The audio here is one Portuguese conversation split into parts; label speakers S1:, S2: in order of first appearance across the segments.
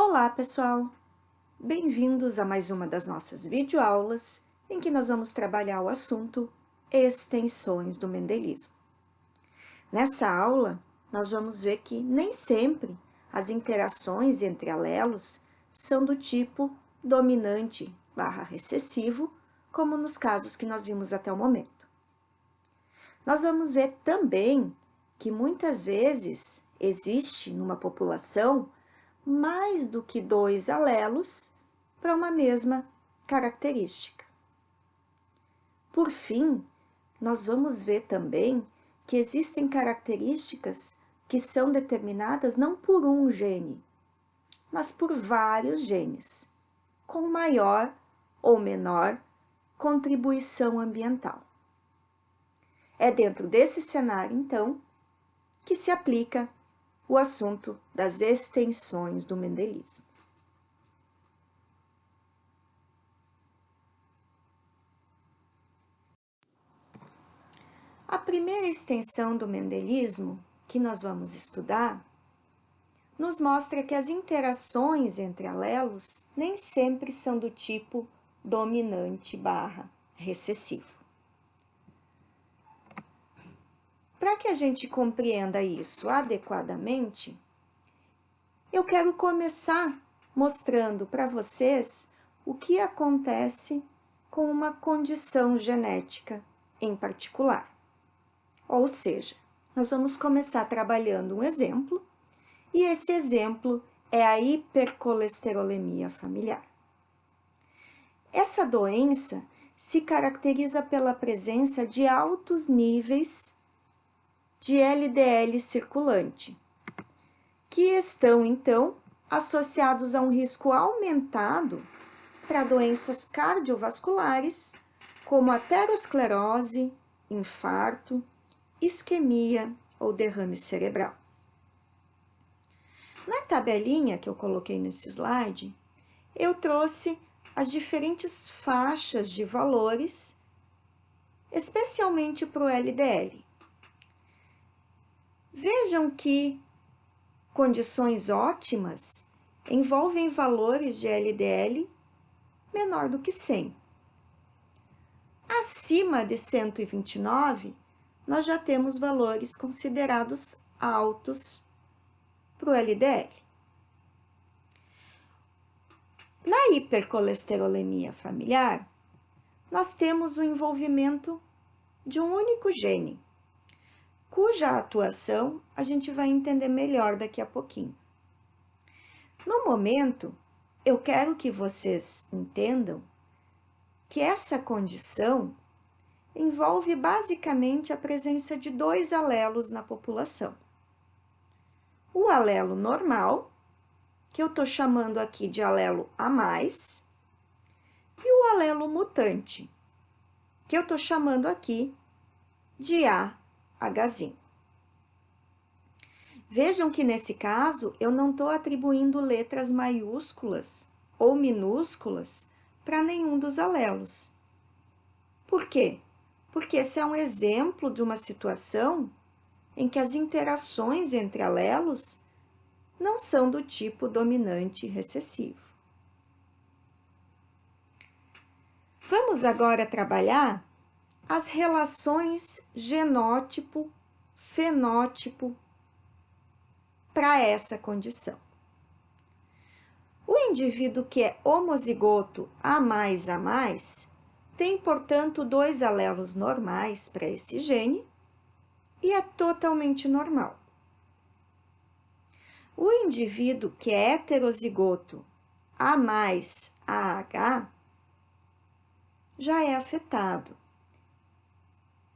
S1: Olá, pessoal! Bem-vindos a mais uma das nossas videoaulas em que nós vamos trabalhar o assunto extensões do mendelismo. Nessa aula, nós vamos ver que nem sempre as interações entre alelos são do tipo dominante/recessivo, como nos casos que nós vimos até o momento. Nós vamos ver também que muitas vezes existe numa população mais do que dois alelos para uma mesma característica. Por fim, nós vamos ver também que existem características que são determinadas não por um gene, mas por vários genes, com maior ou menor contribuição ambiental. É dentro desse cenário, então, que se aplica o assunto das extensões do mendelismo. A primeira extensão do mendelismo que nós vamos estudar nos mostra que as interações entre alelos nem sempre são do tipo dominante/recessivo. Para que a gente compreenda isso adequadamente, eu quero começar mostrando para vocês o que acontece com uma condição genética em particular. Ou seja, nós vamos começar trabalhando um exemplo, e esse exemplo é a hipercolesterolemia familiar. Essa doença se caracteriza pela presença de altos níveis de LDL circulante, que estão, então, associados a um risco aumentado para doenças cardiovasculares, como aterosclerose, infarto, isquemia ou derrame cerebral. Na tabelinha que eu coloquei nesse slide, eu trouxe as diferentes faixas de valores, especialmente para o LDL. Vejam que condições ótimas envolvem valores de LDL menor do que 100. Acima de 129, nós já temos valores considerados altos para o LDL. Na hipercolesterolemia familiar, nós temos o envolvimento de um único gene, cuja atuação a gente vai entender melhor daqui a pouquinho. No momento, eu quero que vocês entendam que essa condição envolve basicamente a presença de dois alelos na população. O alelo normal, que eu estou chamando aqui de alelo A+, e o alelo mutante, que eu estou chamando aqui de AH'. Vejam que nesse caso eu não estou atribuindo letras maiúsculas ou minúsculas para nenhum dos alelos. Por quê? Porque esse é um exemplo de uma situação em que as interações entre alelos não são do tipo dominante recessivo. Vamos agora trabalhar as relações genótipo-fenótipo para essa condição. O indivíduo que é homozigoto A+, tem, portanto, dois alelos normais para esse gene e é totalmente normal. O indivíduo que é heterozigoto A+, AH já é afetado.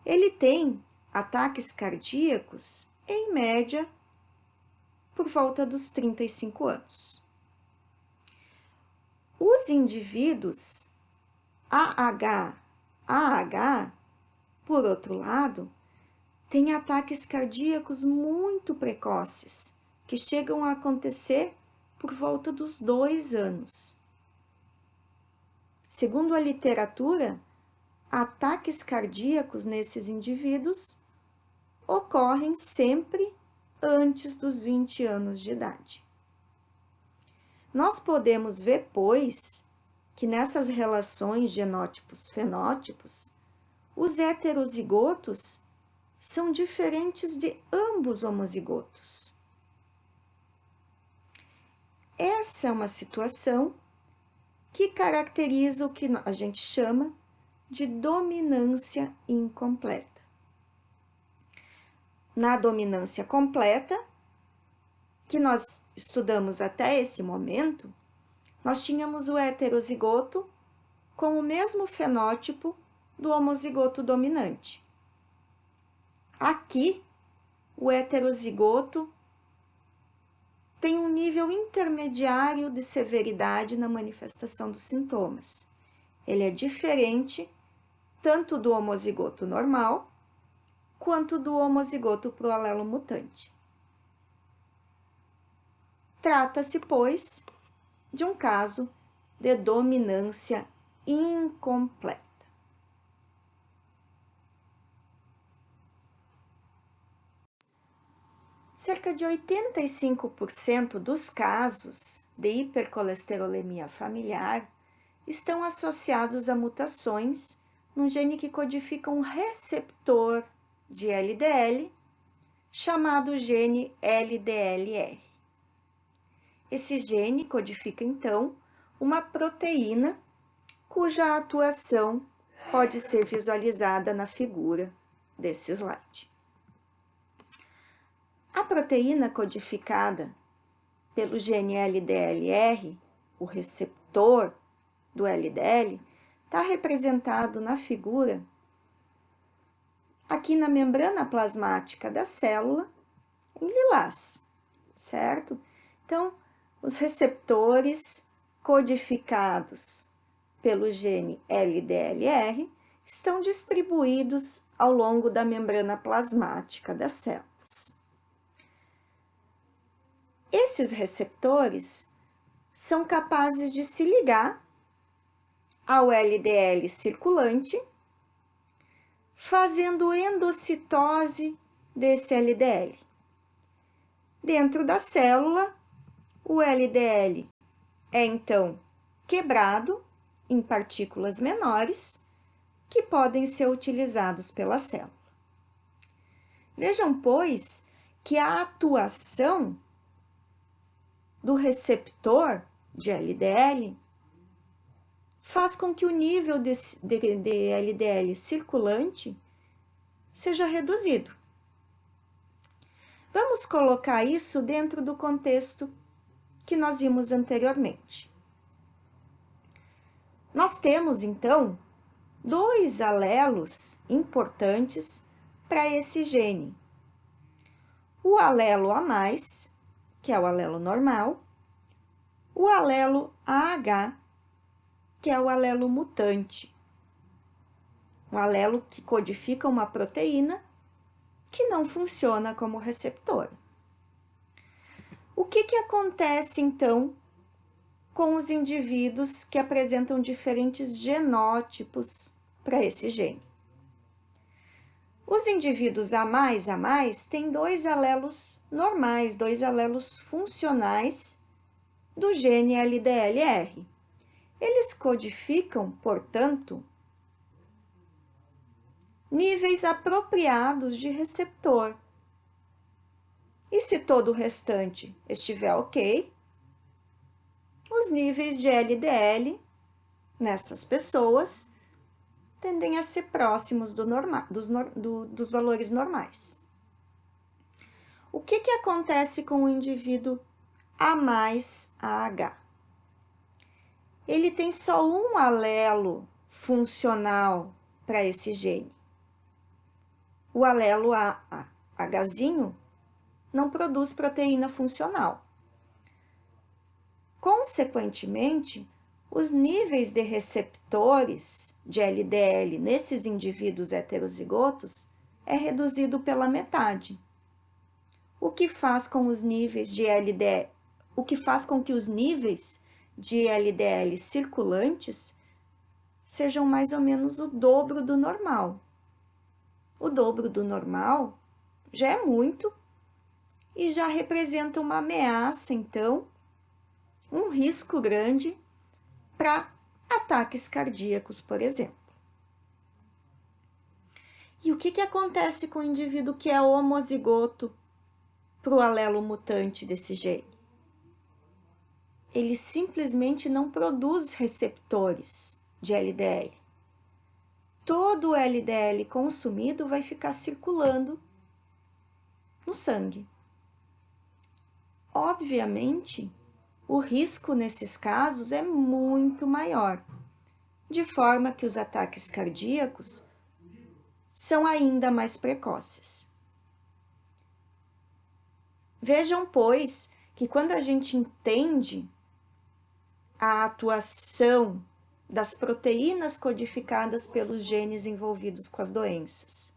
S1: Ele tem ataques cardíacos, em média, por volta dos 35 anos. Os indivíduos AH, por outro lado, têm ataques cardíacos muito precoces, que chegam a acontecer por volta dos 2 anos. Segundo a literatura, ataques cardíacos nesses indivíduos ocorrem sempre antes dos 20 anos de idade. Nós podemos ver, pois, que nessas relações genótipos-fenótipos, os heterozigotos são diferentes de ambos homozigotos. Essa é uma situação que caracteriza o que a gente chama de dominância incompleta. Na dominância completa, que nós estudamos até esse momento, nós tínhamos o heterozigoto com o mesmo fenótipo do homozigoto dominante. Aqui, o heterozigoto tem um nível intermediário de severidade na manifestação dos sintomas. Ele é diferente tanto do homozigoto normal quanto do homozigoto pro alelo mutante. Trata-se, pois, de um caso de dominância incompleta. Cerca de 85% dos casos de hipercolesterolemia familiar estão associados a mutações num gene que codifica um receptor de LDL, chamado gene LDLR. Esse gene codifica, então, uma proteína cuja atuação pode ser visualizada na figura desse slide. A proteína codificada pelo gene LDLR, o receptor do LDL, está representado na figura aqui na membrana plasmática da célula, em lilás, certo? Então, os receptores codificados pelo gene LDLR estão distribuídos ao longo da membrana plasmática das células. Esses receptores são capazes de se ligar ao LDL circulante, fazendo endocitose desse LDL. Dentro da célula, o LDL é então quebrado em partículas menores que podem ser utilizados pela célula. Vejam, pois, que a atuação do receptor de LDL faz com que o nível de LDL circulante seja reduzido. Vamos colocar isso dentro do contexto que nós vimos anteriormente. Nós temos, então, dois alelos importantes para esse gene. O alelo A+, que é o alelo normal, o alelo AH, que é o alelo mutante, um alelo que codifica uma proteína que não funciona como receptor. O que acontece, então, com os indivíduos que apresentam diferentes genótipos para esse gene? Os indivíduos A+, têm dois alelos normais, dois alelos funcionais do gene LDLR. Eles codificam, portanto, níveis apropriados de receptor. E se todo o restante estiver ok, os níveis de LDL nessas pessoas tendem a ser próximos dos valores normais. O que acontece com o indivíduo A+AH? Ele tem só um alelo funcional para esse gene. O alelo Hzinho não produz proteína funcional. Consequentemente, os níveis de receptores de LDL nesses indivíduos heterozigotos é reduzido pela metade. O que faz com os níveis de LDL, o que faz com que os níveis de LDL circulantes sejam mais ou menos o dobro do normal. O dobro do normal já é muito e já representa uma ameaça, então, um risco grande para ataques cardíacos, por exemplo. E o que acontece com o indivíduo que é homozigoto para o alelo mutante desse gene? Ele simplesmente não produz receptores de LDL. Todo o LDL consumido vai ficar circulando no sangue. Obviamente, o risco nesses casos é muito maior, de forma que os ataques cardíacos são ainda mais precoces. Vejam, pois, que quando a gente entende a atuação das proteínas codificadas pelos genes envolvidos com as doenças,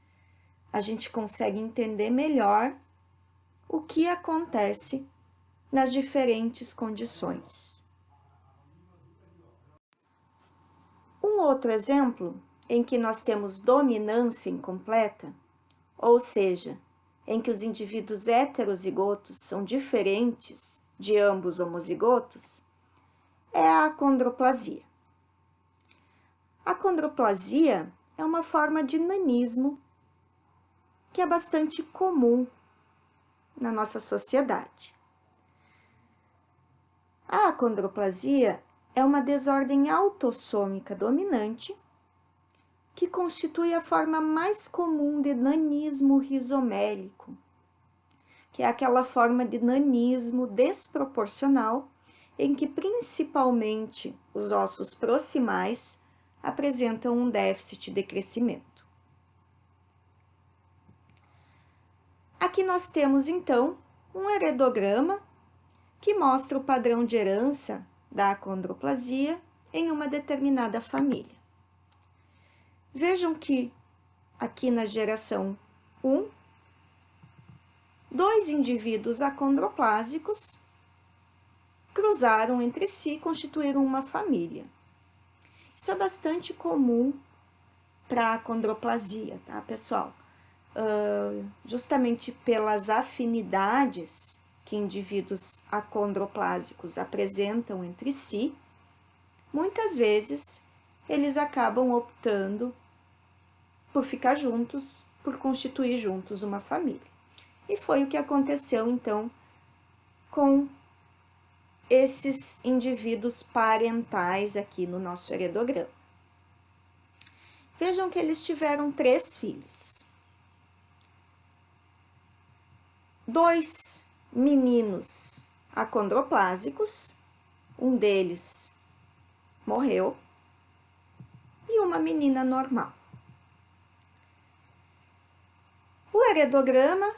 S1: a gente consegue entender melhor o que acontece nas diferentes condições. Um outro exemplo em que nós temos dominância incompleta, ou seja, em que os indivíduos heterozigotos são diferentes de ambos homozigotos, é a acondroplasia. A acondroplasia é uma forma de nanismo que é bastante comum na nossa sociedade. A acondroplasia é uma desordem autossômica dominante que constitui a forma mais comum de nanismo rizomélico, que é aquela forma de nanismo desproporcional em que principalmente os ossos proximais apresentam um déficit de crescimento. Aqui nós temos, então, um heredograma que mostra o padrão de herança da acondroplasia em uma determinada família. Vejam que aqui na geração 1, 2 indivíduos acondroplásicos cruzaram entre si e constituíram uma família. Isso é bastante comum para a acondroplasia, tá, pessoal? Justamente pelas afinidades que indivíduos acondroplásicos apresentam entre si, muitas vezes eles acabam optando por ficar juntos, por constituir juntos uma família. E foi o que aconteceu, então, com esses indivíduos parentais aqui no nosso heredograma. Vejam que eles tiveram 3 filhos. 2 meninos acondroplásicos, um deles morreu, e uma menina normal. O heredograma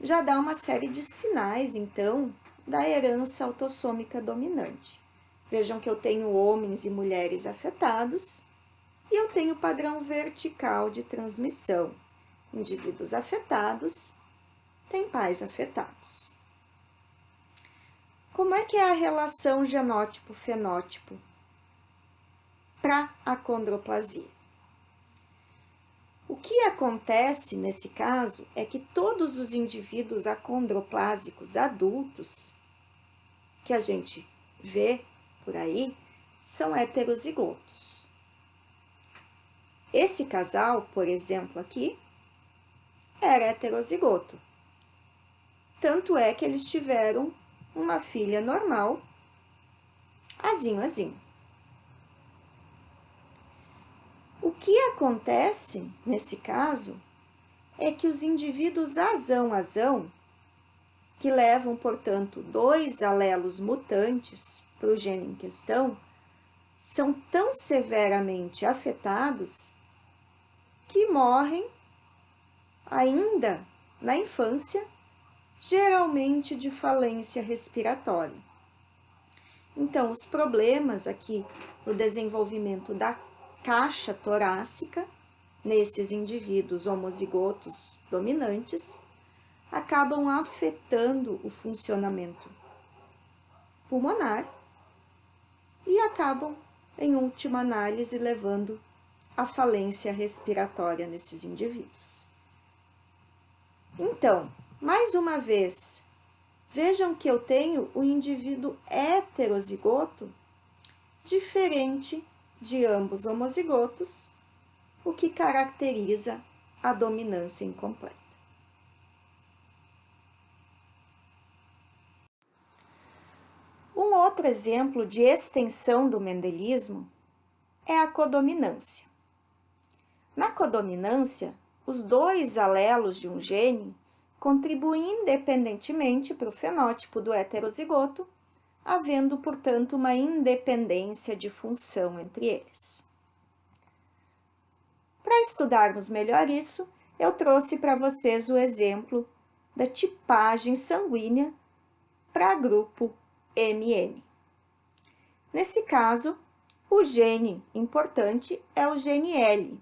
S1: já dá uma série de sinais, então, da herança autossômica dominante. Vejam que eu tenho homens e mulheres afetados e eu tenho padrão vertical de transmissão. Indivíduos afetados têm pais afetados. Como é que é a relação genótipo-fenótipo para a acondroplasia? O que acontece nesse caso é que todos os indivíduos acondroplásicos adultos que a gente vê por aí são heterozigotos. Esse casal, por exemplo, aqui, era heterozigoto. Tanto é que eles tiveram uma filha normal, azinho. O que acontece nesse caso é que os indivíduos azão, que levam, portanto, 2 alelos mutantes para o gene em questão, são tão severamente afetados que morrem ainda na infância, geralmente de falência respiratória. Então, os problemas aqui no desenvolvimento da caixa torácica, nesses indivíduos homozigotos dominantes, acabam afetando o funcionamento pulmonar e acabam, em última análise, levando à falência respiratória nesses indivíduos. Então, mais uma vez, Vejam que eu tenho o indivíduo heterozigoto diferente de ambos homozigotos, o que caracteriza a dominância incompleta. Um outro exemplo de extensão do mendelismo é a codominância. Na codominância, os dois alelos de um gene contribuem independentemente para o fenótipo do heterozigoto, havendo, portanto, uma independência de função entre eles. Para estudarmos melhor isso, eu trouxe para vocês o exemplo da tipagem sanguínea para grupo MN. Nesse caso, o gene importante é o gene L,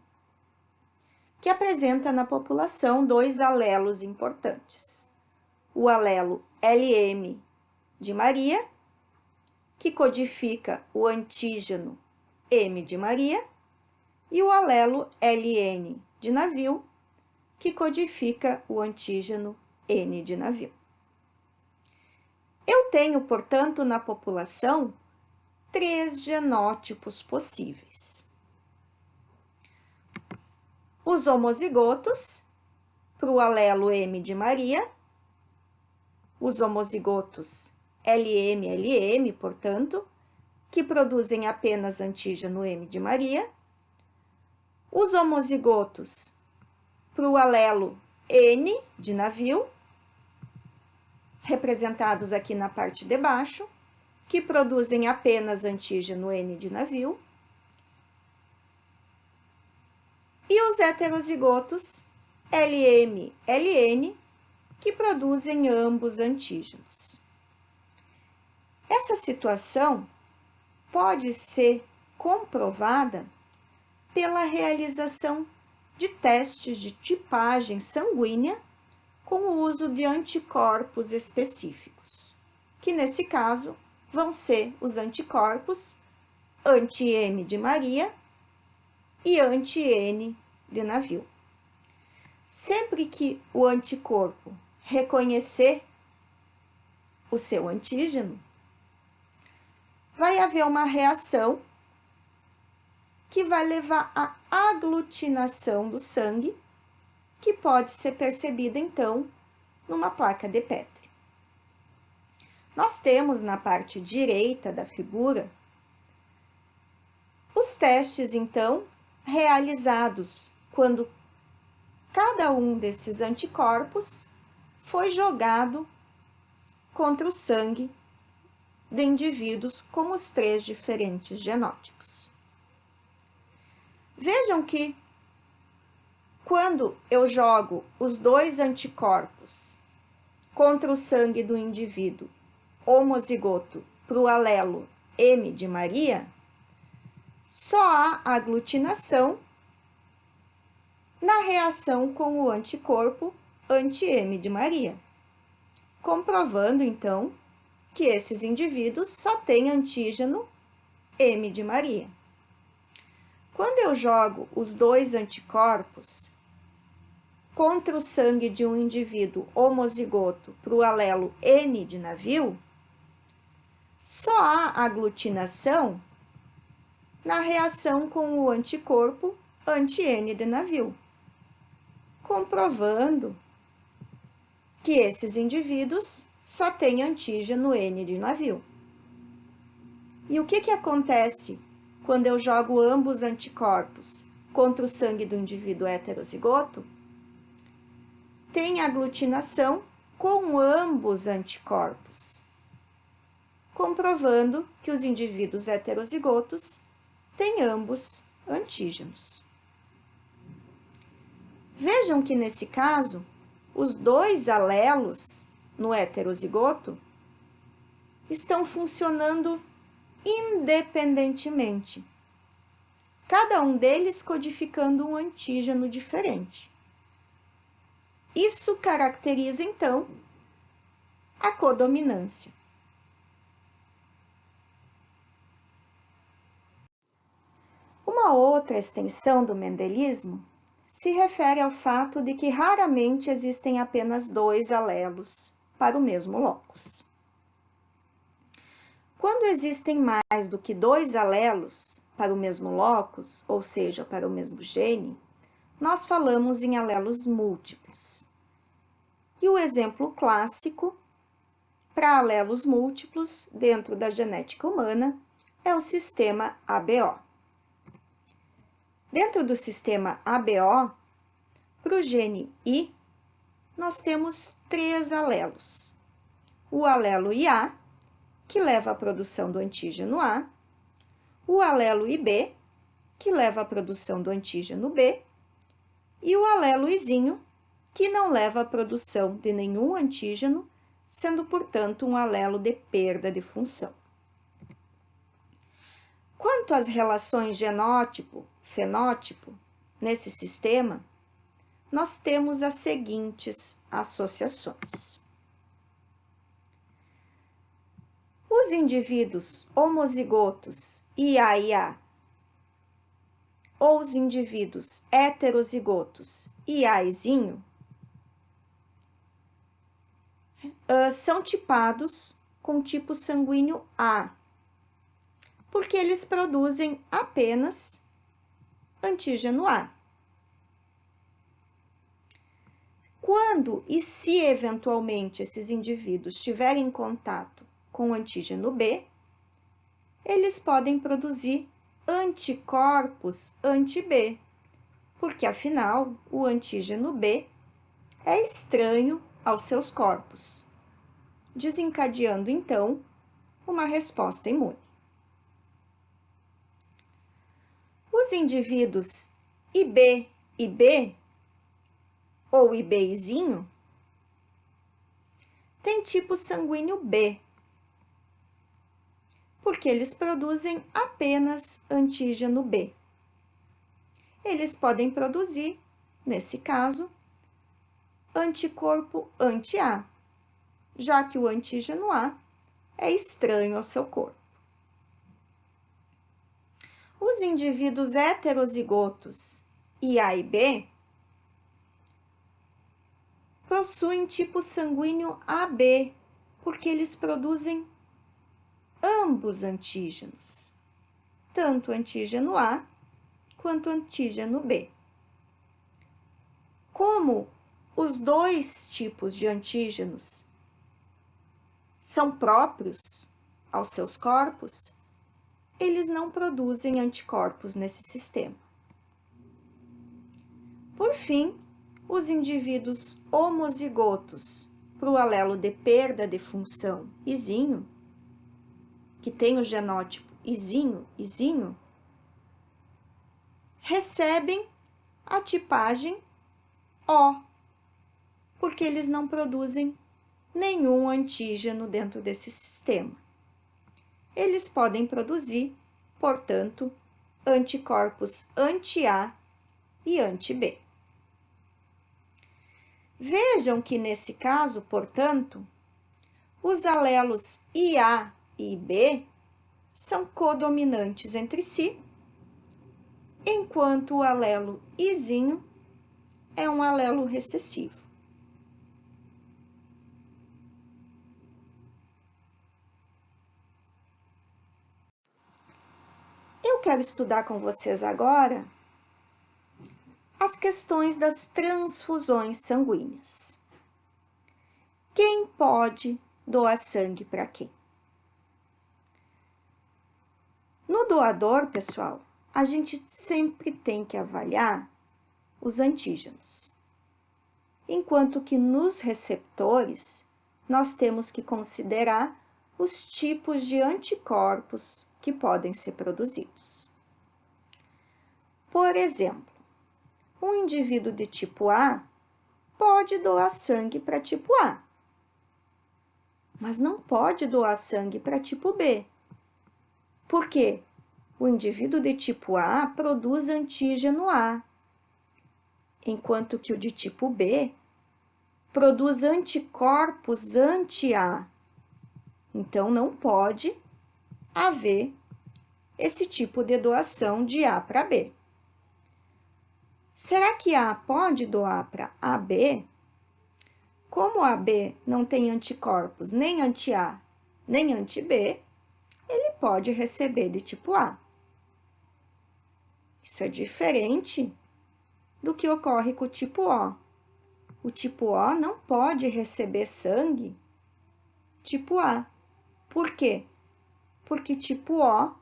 S1: que apresenta na população dois alelos importantes. O alelo LM de Maria, que codifica o antígeno M de Maria, e o alelo LN de navio, que codifica o antígeno N de navio. Eu tenho, portanto, na população, 3 genótipos possíveis. Os homozigotos, para o alelo M de Maria, os homozigotos LM-LM, portanto, que produzem apenas antígeno M de Maria, os homozigotos para o alelo N de navio, representados aqui na parte de baixo, que produzem apenas antígeno N de navio, e os heterozigotos LM-LN, que produzem ambos antígenos. Essa situação pode ser comprovada pela realização de testes de tipagem sanguínea com o uso de anticorpos específicos, que nesse caso vão ser os anticorpos anti-M de Maria e anti-N de navio. Sempre que o anticorpo reconhecer o seu antígeno, vai haver uma reação que vai levar à aglutinação do sangue, que pode ser percebida, então, numa placa de Petri. Nós temos na parte direita da figura os testes, então, realizados quando cada um desses anticorpos foi jogado contra o sangue de indivíduos com os 3 diferentes genótipos. Vejam que, quando eu jogo os 2 anticorpos contra o sangue do indivíduo homozigoto para o alelo M de Maria, só há aglutinação na reação com o anticorpo anti-M de Maria, comprovando, então, que esses indivíduos só têm antígeno M de Maria. Quando eu jogo os 2 anticorpos contra o sangue de um indivíduo homozigoto para o alelo N de navio, só há aglutinação na reação com o anticorpo anti-N de navio, comprovando que esses indivíduos só têm antígeno N de navio. E o que acontece quando eu jogo ambos anticorpos contra o sangue do indivíduo heterozigoto? Tem aglutinação com ambos anticorpos, comprovando que os indivíduos heterozigotos têm ambos antígenos. Vejam que, nesse caso, os 2 alelos no heterozigoto estão funcionando independentemente, cada um deles codificando um antígeno diferente. Isso caracteriza, então, a codominância. Uma outra extensão do mendelismo se refere ao fato de que raramente existem apenas 2 alelos para o mesmo locus. Quando existem mais do que 2 alelos para o mesmo locus, ou seja, para o mesmo gene, nós falamos em alelos múltiplos. E o exemplo clássico para alelos múltiplos dentro da genética humana é o sistema ABO. Dentro do sistema ABO, para o gene I, nós temos 3 alelos. O alelo IA, que leva à produção do antígeno A, o alelo IB, que leva à produção do antígeno B, e o alelo Izinho, que não leva à produção de nenhum antígeno, sendo, portanto, um alelo de perda de função. Quanto às relações genótipo-fenótipo nesse sistema, nós temos as seguintes associações. Os indivíduos homozigotos IA-IA ou os indivíduos heterozigotos IA-Izinho são tipados com tipo sanguíneo A, porque eles produzem apenas antígeno A. Quando e se eventualmente esses indivíduos tiverem contato com o antígeno B, eles podem produzir anticorpos anti-B, porque afinal o antígeno B é estranho aos seus corpos, desencadeando então uma resposta imune. Os indivíduos IB-IB ou IB-Izinho têm tipo sanguíneo B, porque eles produzem apenas antígeno B. Eles podem produzir, nesse caso, anticorpo anti-A, já que o antígeno A é estranho ao seu corpo. Os indivíduos heterozigotos IA e B possuem tipo sanguíneo AB, porque eles produzem ambos antígenos, tanto antígeno A quanto antígeno B. Como os dois tipos de antígenos são próprios aos seus corpos, eles não produzem anticorpos nesse sistema. Por fim, os indivíduos homozigotos para o alelo de perda de função Izinho, que tem o genótipo Izinho, recebem a tipagem O, porque eles não produzem nenhum antígeno dentro desse sistema. Eles podem produzir, portanto, anticorpos anti-A e anti-B. Vejam que, nesse caso, portanto, os alelos IA e IB são codominantes entre si, enquanto o alelo Izinho é um alelo recessivo. Eu quero estudar com vocês agora as questões das transfusões sanguíneas. Quem pode doar sangue para quem? No doador, pessoal, a gente sempre tem que avaliar os antígenos, enquanto que nos receptores nós temos que considerar os tipos de anticorpos que podem ser produzidos. Por exemplo, um indivíduo de tipo A pode doar sangue para tipo A, mas não pode doar sangue para tipo B. Por quê? O indivíduo de tipo A produz antígeno A, enquanto que o de tipo B produz anticorpos anti-A. Então, não pode haver esse tipo de doação de A para B. Será que A pode doar para AB? como AB não tem anticorpos nem anti-A nem anti-B, ele pode receber de tipo A. Isso é diferente do que ocorre com o tipo O. O tipo O não pode receber sangue tipo A. Por quê? Porque tipo O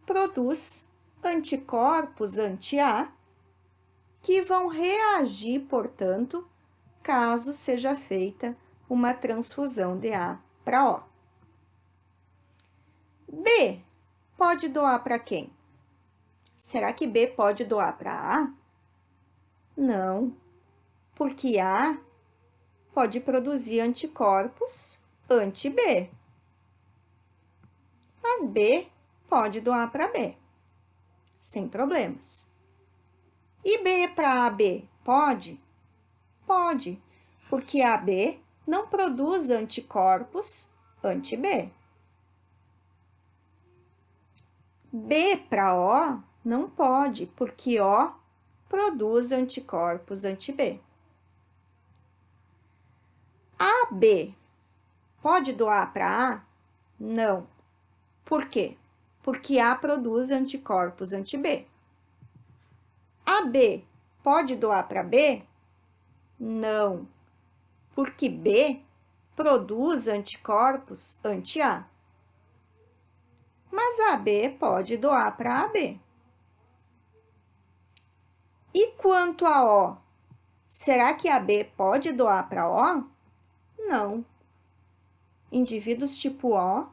S1: produz anticorpos anti-A que vão reagir, portanto, caso seja feita uma transfusão de A para O. B pode doar para quem? Será que B pode doar para A? Não, porque A pode produzir anticorpos anti-B. Mas B pode doar para B, sem problemas. E B para AB pode? Pode, porque AB não produz anticorpos anti-B. B para O não pode, porque O produz anticorpos anti-B. AB pode doar para A? Não. Por quê? Porque A produz anticorpos anti-B. AB pode doar para B? Não, porque B produz anticorpos anti-A. Mas AB pode doar para AB. E quanto a O? Será que AB pode doar para O? Não. Indivíduos tipo O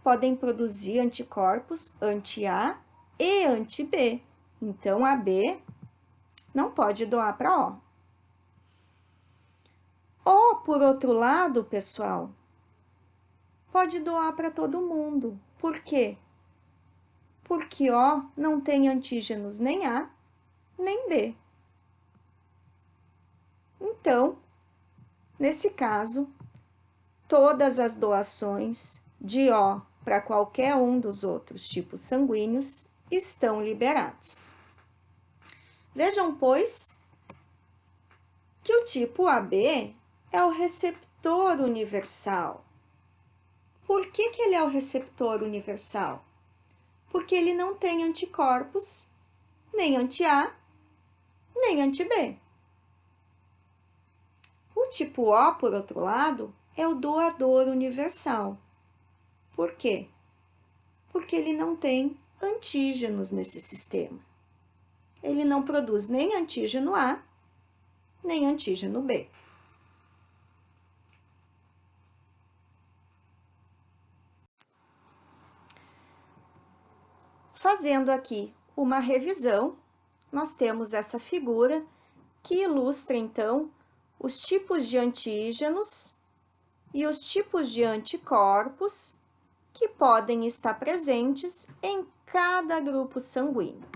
S1: podem produzir anticorpos anti-A e anti-B. Então, AB não pode doar para O. O, por outro lado, pessoal, pode doar para todo mundo. Por quê? Porque O não tem antígenos nem A, nem B. Então, nesse caso, todas as doações de O para qualquer um dos outros tipos sanguíneos estão liberadas. Vejam, pois, que o tipo AB é o receptor universal. Por que ele é o receptor universal? Porque ele não tem anticorpos, nem anti-A, nem anti-B. O tipo O, por outro lado, é o doador universal. Por quê? Porque ele não tem antígenos nesse sistema. Ele não produz nem antígeno A, nem antígeno B. Fazendo aqui uma revisão, nós temos essa figura que ilustra, então, os tipos de antígenos e os tipos de anticorpos que podem estar presentes em cada grupo sanguíneo.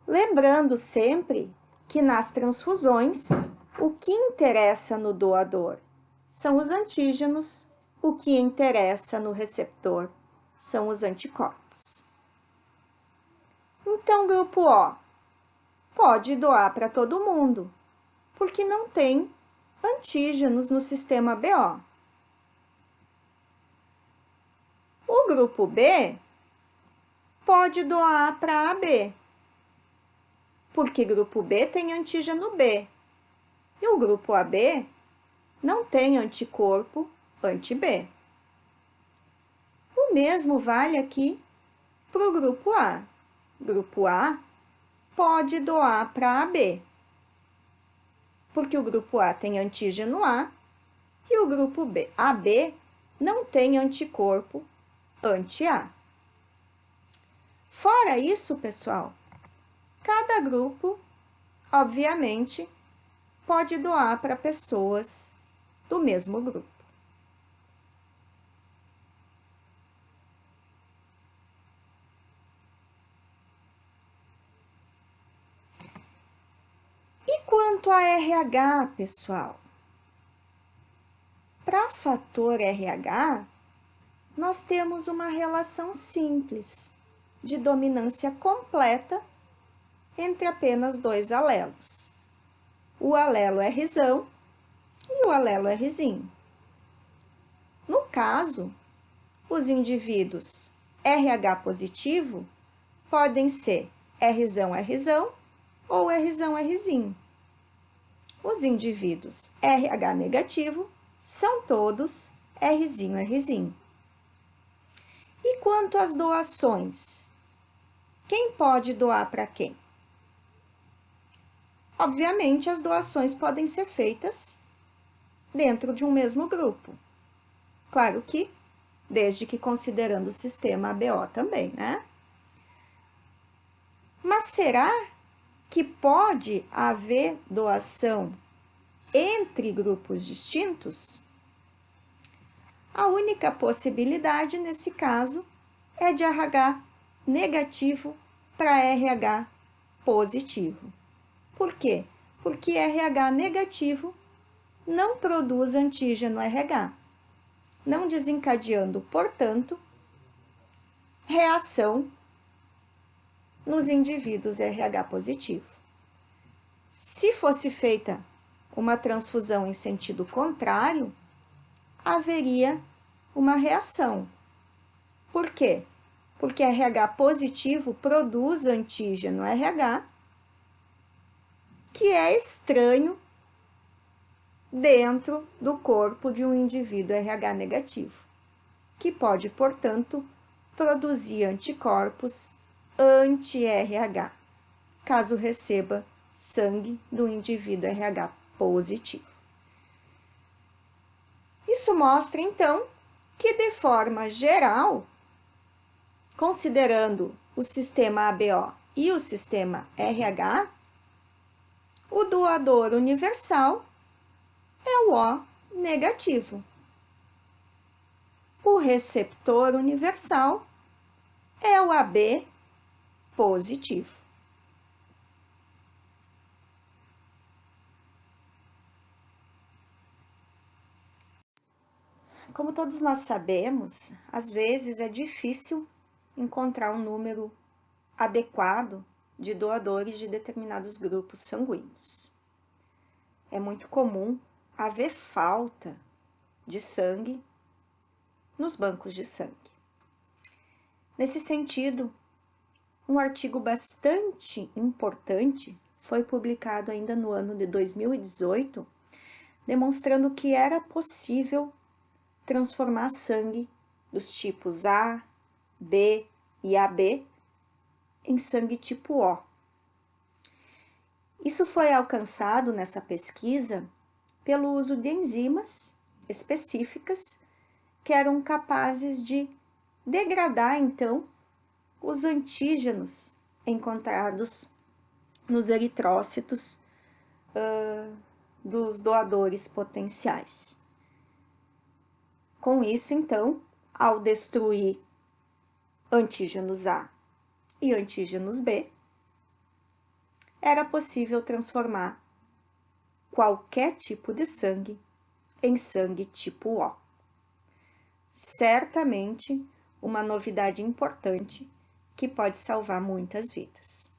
S1: Lembrando sempre que nas transfusões, o que interessa no doador são os antígenos, o que interessa no receptor são os anticorpos. Então, grupo O pode doar para todo mundo, porque não tem antígenos no sistema BO. O grupo B pode doar para AB, porque grupo B tem antígeno B, e o grupo AB não tem anticorpo anti-B. O mesmo vale aqui para o grupo A. Grupo A pode doar para AB, porque o grupo A tem antígeno A e o grupo B, AB, não tem anticorpo anti-A. Fora isso, pessoal, cada grupo, obviamente, pode doar para pessoas do mesmo grupo. E quanto a RH, pessoal? Para fator RH, nós temos uma relação simples de dominância completa entre apenas dois alelos, o alelo Rzão e o alelo Rzinho. No caso, os indivíduos RH positivo podem ser Rzão ou Rzão Rzinho. Os indivíduos RH negativo são todos Rzinho. E quanto às doações? Quem pode doar para quem? Obviamente, as doações podem ser feitas dentro de um mesmo grupo. Claro que, desde que considerando o sistema ABO também, né? Mas será que pode haver doação entre grupos distintos? A única possibilidade nesse caso é de RH negativo para RH positivo. Por quê? Porque RH negativo não produz antígeno RH, não desencadeando, portanto, reação nos indivíduos RH positivo. Se fosse feita uma transfusão em sentido contrário, haveria uma reação. Por quê? Porque RH positivo produz antígeno RH, que é estranho dentro do corpo de um indivíduo RH negativo, que pode, portanto, produzir anticorpos anti-RH, caso receba sangue do indivíduo RH positivo. Isso mostra, então, que de forma geral, considerando o sistema ABO e o sistema RH, o doador universal é o O negativo. O receptor universal é o AB positivo. Como todos nós sabemos, às vezes é difícil encontrar um número adequado de doadores de determinados grupos sanguíneos. É muito comum haver falta de sangue nos bancos de sangue. Nesse sentido, um artigo bastante importante foi publicado ainda no ano de 2018, demonstrando que era possível transformar sangue dos tipos A, B e AB em sangue tipo O. Isso foi alcançado nessa pesquisa pelo uso de enzimas específicas que eram capazes de degradar, então, os antígenos encontrados nos eritrócitos dos doadores potenciais. Com isso, então, ao destruir antígenos A e antígenos B, era possível transformar qualquer tipo de sangue em sangue tipo O. Certamente uma novidade importante que pode salvar muitas vidas.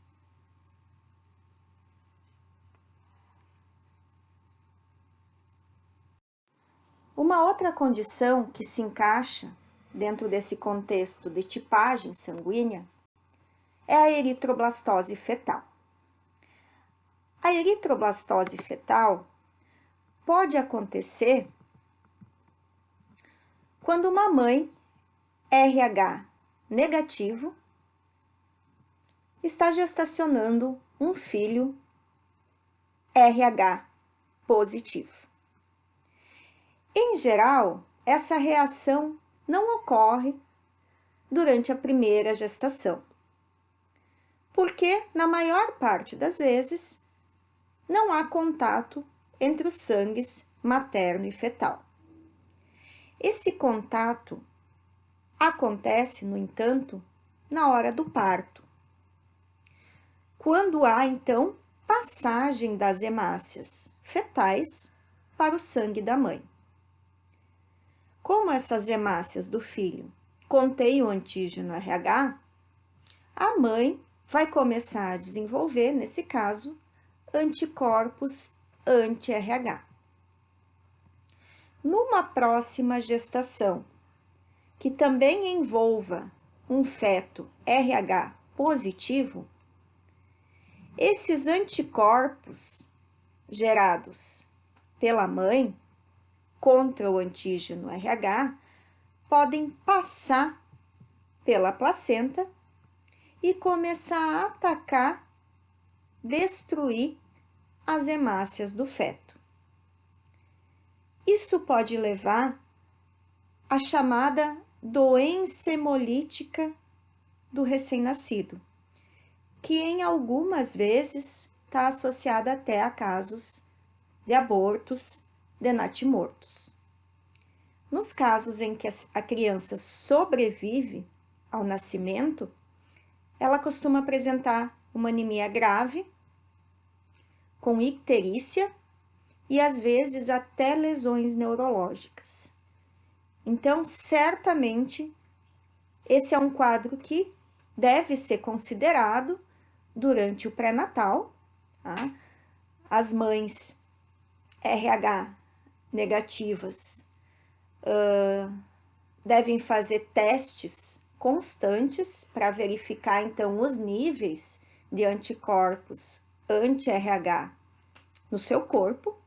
S1: Uma outra condição que se encaixa dentro desse contexto de tipagem sanguínea é a eritroblastose fetal. A eritroblastose fetal pode acontecer quando uma mãe RH negativo está gestacionando um filho RH positivo. Em geral, essa reação não ocorre durante a primeira gestação, porque, na maior parte das vezes, não há contato entre os sangues materno e fetal. Esse contato acontece, no entanto, na hora do parto, quando há, então, passagem das hemácias fetais para o sangue da mãe. Como essas hemácias do filho contêm o antígeno RH, a mãe vai começar a desenvolver, nesse caso, anticorpos anti-RH. Numa próxima gestação, que também envolva um feto RH positivo, esses anticorpos gerados pela mãe contra o antígeno RH podem passar pela placenta e começar a atacar, destruir as hemácias do feto. Isso pode levar à chamada doença hemolítica do recém-nascido, que em algumas vezes está associada até a casos de abortos de natimortos. Nos casos em que a criança sobrevive ao nascimento, ela costuma apresentar uma anemia grave, com icterícia e às vezes até lesões neurológicas. Então, certamente, esse é um quadro que deve ser considerado durante o pré-natal. Tá? As mães RH negativas devem fazer testes constantes para verificar, então, os níveis de anticorpos anti-RH no seu corpo,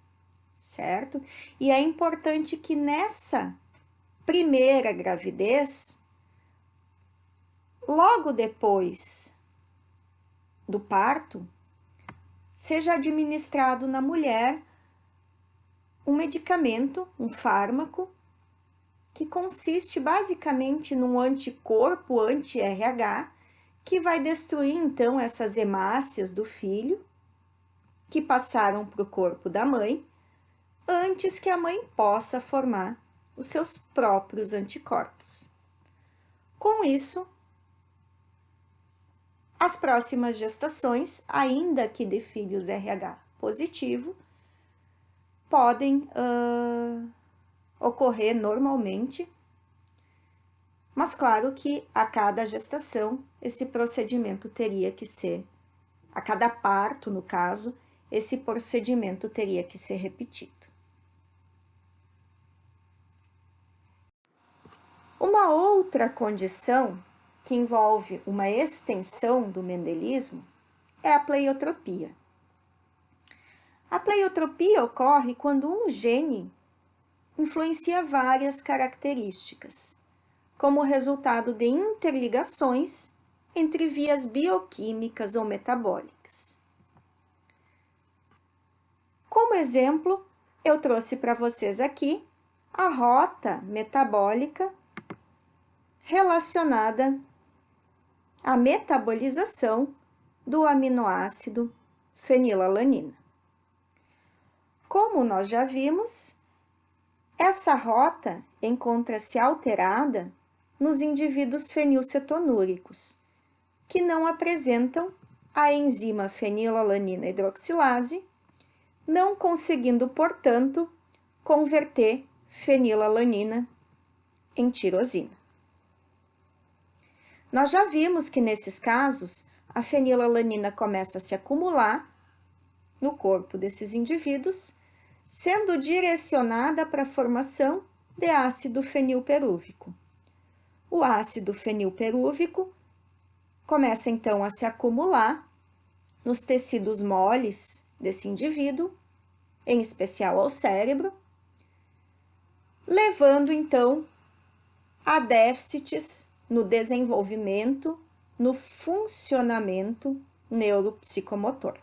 S1: certo? E é importante que nessa primeira gravidez, logo depois do parto, seja administrado na mulher um medicamento, um fármaco, que consiste basicamente num anticorpo anti-RH, que vai destruir então essas hemácias do filho, que passaram para o corpo da mãe, antes que a mãe possa formar os seus próprios anticorpos. Com isso, as próximas gestações, ainda que de filhos RH positivo, podem ocorrer normalmente, mas claro que a cada gestação esse procedimento teria que ser, a cada parto no caso, esse procedimento teria que ser repetido. Uma outra condição que envolve uma extensão do mendelismo é a pleiotropia. A pleiotropia ocorre quando um gene influencia várias características, como resultado de interligações entre vias bioquímicas ou metabólicas. Como exemplo, eu trouxe para vocês aqui a rota metabólica relacionada à metabolização do aminoácido fenilalanina. Como nós já vimos, essa rota encontra-se alterada nos indivíduos fenilcetonúricos, que não apresentam a enzima fenilalanina hidroxilase, não conseguindo, portanto, converter fenilalanina em tirosina. Nós já vimos que nesses casos, a fenilalanina começa a se acumular no corpo desses indivíduos, sendo direcionada para a formação de ácido fenilperúvico. O ácido fenilperúvico começa então a se acumular nos tecidos moles desse indivíduo, em especial ao cérebro, levando então a déficits no desenvolvimento, no funcionamento neuropsicomotor.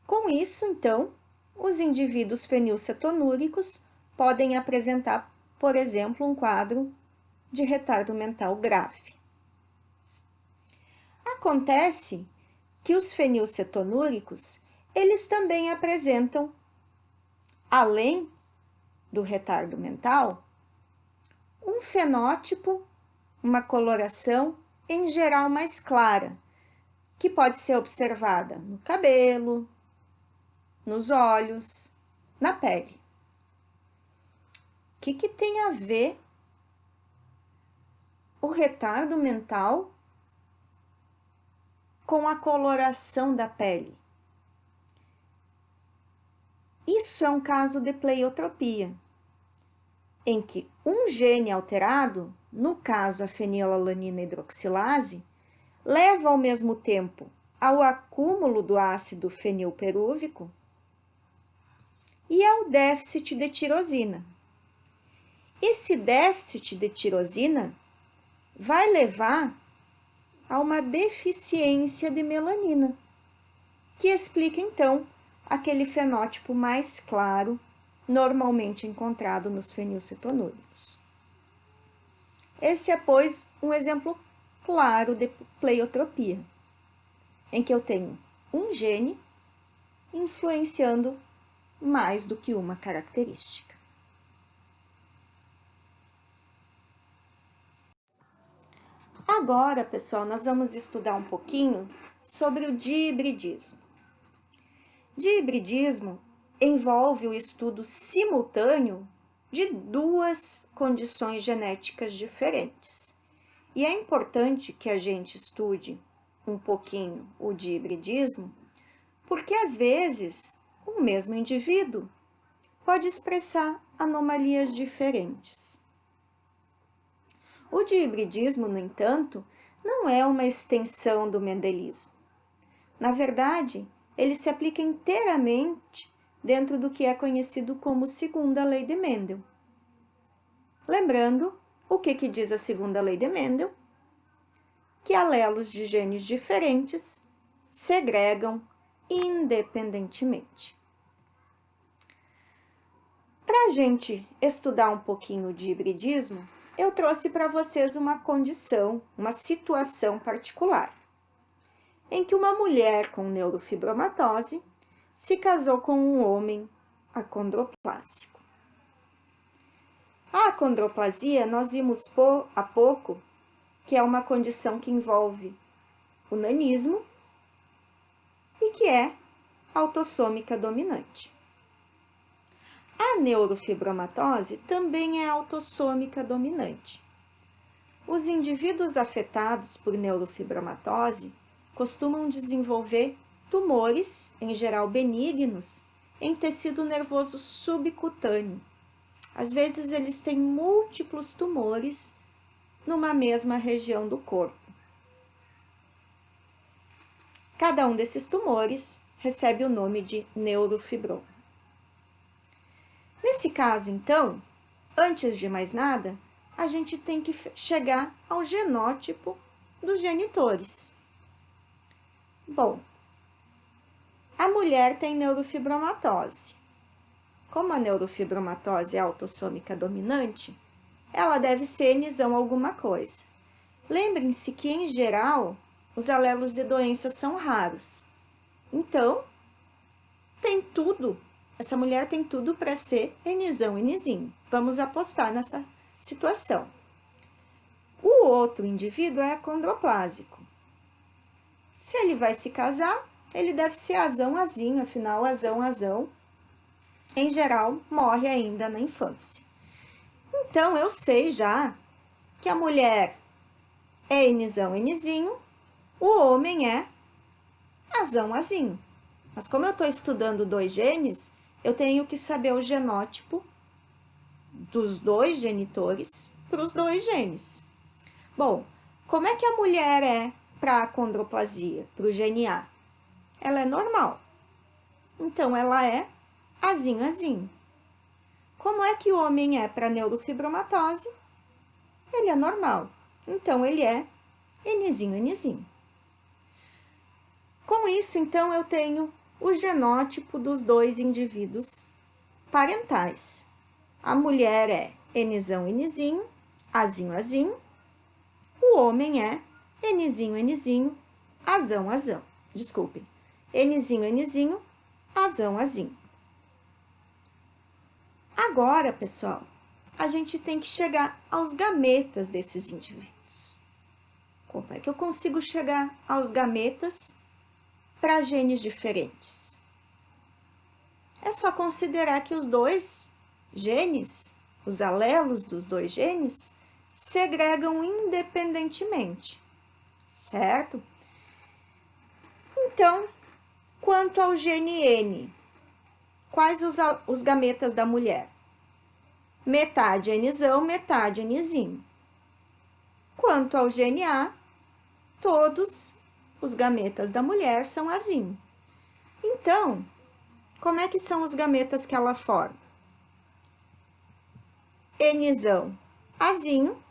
S1: Com isso, então, os indivíduos fenilcetonúricos podem apresentar, por exemplo, um quadro de retardo mental grave. Acontece que os fenilcetonúricos, eles também apresentam, além do retardo mental, um fenótipo, uma coloração em geral mais clara, que pode ser observada no cabelo, nos olhos, na pele. O que tem a ver o retardo mental com a coloração da pele. Isso é um caso de pleiotropia, em que um gene alterado, no caso a fenilalanina hidroxilase, leva ao mesmo tempo ao acúmulo do ácido fenilperúvico e ao déficit de tirosina. Esse déficit de tirosina vai levar a uma deficiência de melanina, que explica então aquele fenótipo mais claro, normalmente encontrado nos fenilcetonúrios. Esse é, pois, um exemplo claro de pleiotropia, em que eu tenho um gene influenciando mais do que uma característica. Agora, pessoal, nós vamos estudar um pouquinho sobre o dihibridismo. Dihibridismo envolve o estudo simultâneo de duas condições genéticas diferentes. E é importante que a gente estude um pouquinho o dihibridismo, porque às vezes o mesmo indivíduo pode expressar anomalias diferentes. O dihibridismo, no entanto, não é uma extensão do mendelismo. Na verdade, ele se aplica inteiramente dentro do que é conhecido como segunda lei de Mendel. Lembrando, o que diz a segunda lei de Mendel? Que alelos de genes diferentes segregam independentemente. Para a gente estudar um pouquinho de hibridismo, eu trouxe para vocês uma condição, uma situação particular, em que uma mulher com neurofibromatose se casou com um homem acondroplásico. A acondroplasia, nós vimos há pouco, que é uma condição que envolve o nanismo e que é autossômica dominante. A neurofibromatose também é autossômica dominante. Os indivíduos afetados por neurofibromatose costumam desenvolver tumores, em geral benignos, em tecido nervoso subcutâneo. Às vezes, eles têm múltiplos tumores numa mesma região do corpo. Cada um desses tumores recebe o nome de neurofibroma. Nesse caso, então, antes de mais nada, a gente tem que chegar ao genótipo dos genitores. Bom, a mulher tem neurofibromatose. Como a neurofibromatose é autossômica dominante, ela deve ser Nzão alguma coisa. Lembrem-se que, em geral, os alelos de doença são raros. Então, essa mulher tem tudo para ser Nzão Nzinho. Vamos apostar nessa situação. O outro indivíduo é acondroplásico. Se ele vai se casar, ele deve ser Azão Azinho, afinal, Azão, em geral, morre ainda na infância. Então, eu sei já que a mulher é Nzão Nzinho, o homem é Azão Azinho. Mas como eu estou estudando dois genes, eu tenho que saber o genótipo dos dois genitores para os dois genes. Bom, como é que a mulher é para a acondroplasia, para o gene A? Ela é normal. Então, ela é Azinho. Como é que o homem é para a neurofibromatose? Ele é normal. Então, ele é Nzinho. Com isso, então, eu tenho o genótipo dos dois indivíduos parentais. A mulher é Nzão Nzinho, Azinho. O homem é Nzinho, Azão. Desculpem. Nzinho, Azão. Agora, pessoal, a gente tem que chegar aos gametas desses indivíduos. Como é que eu consigo chegar aos gametas para genes diferentes? É só considerar que os dois genes, os alelos dos dois genes, segregam independentemente, certo? Então, quanto ao gene N, quais os gametas da mulher? Metade Nzão, metade Nzinho. Quanto ao gene A, todos os gametas da mulher são Azinho. Então, como é que são os gametas que ela forma? Nzão, Azinho,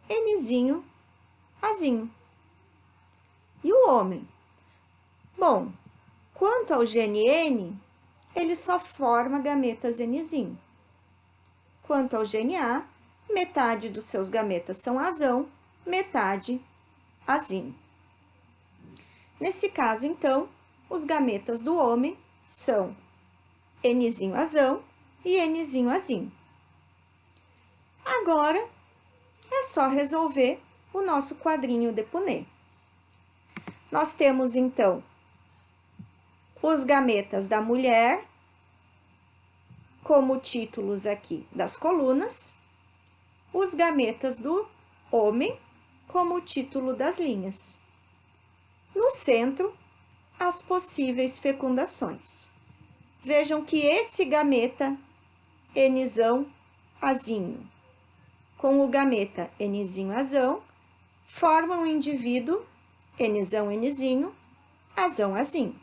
S1: Nzinho, Azinho. E o homem? Bom, quanto ao gene N, ele só forma gametas Nzinho. Quanto ao gene A, metade dos seus gametas são Azão, metade Azinho. Nesse caso, então, os gametas do homem são Nzinho Azão e Nzinho Azinho. Agora, é só resolver o nosso quadrinho de Punnett. Nós temos, então, os gametas da mulher, como títulos aqui das colunas, os gametas do homem, como título das linhas. No centro, as possíveis fecundações. Vejam que esse gameta Nzão Azinho com o gameta Nzinho Azão formam um indivíduo Nzão Nzinho, Azão Azinho.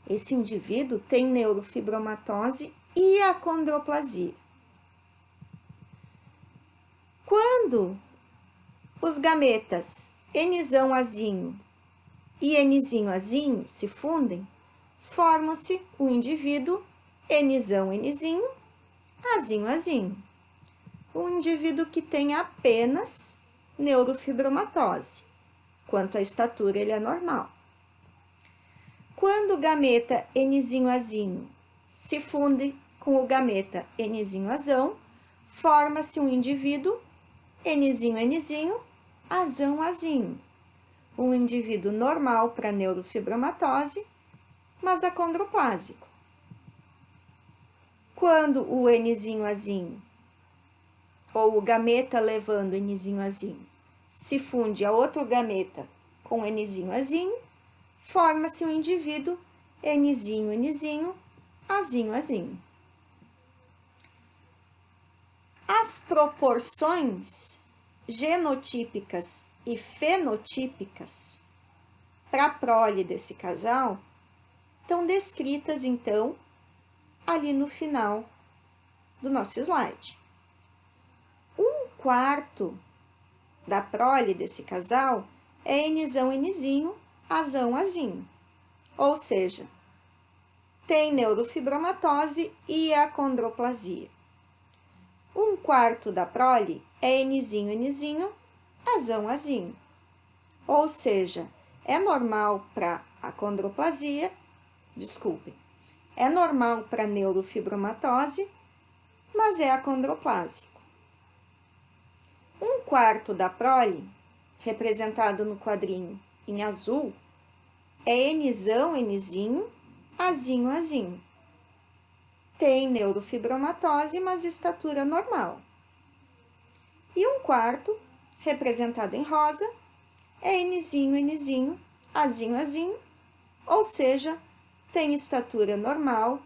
S1: Esse indivíduo tem neurofibromatose e acondroplasia. Quando os gametas Nzão Azinho e Nzinho Azinho se fundem, forma-se o indivíduo Nzão Nzinho, Azinho Azinho. Um indivíduo que tem apenas neurofibromatose. Quanto à estatura, ele é normal. Quando o gameta Nzinho Azinho se funde com o gameta Nzinho Azão, forma-se um indivíduo Nzinho Nzinho, Azão Azinho. Um indivíduo normal para neurofibromatose, mas acondroplásico. Quando o Nzinho Azinho, ou o gameta levando Nzinho Azinho, se funde a outro gameta com Nzinho Azinho, forma-se um indivíduo Nzinho Nzinho, Azinho Azinho. As proporções genotípicas e fenotípicas para a prole desse casal estão descritas, então, ali no final do nosso slide. 1/4 da prole desse casal é Nzão Nzinho, Azão Azinho. Ou seja, tem neurofibromatose e acondroplasia. 1/4 da prole é Nzinho Nzinho, Azão Azinho. Ou seja, é normal para acondroplasia, é normal para neurofibromatose, mas é acondroplásico. 1/4 da prole, representado no quadrinho em azul, é Nzão Nzinho, Azinho Azinho. Tem neurofibromatose, mas estatura normal. E 1/4, representado em rosa, é Nzinho Nzinho, Azinho Azinho, ou seja, tem estatura normal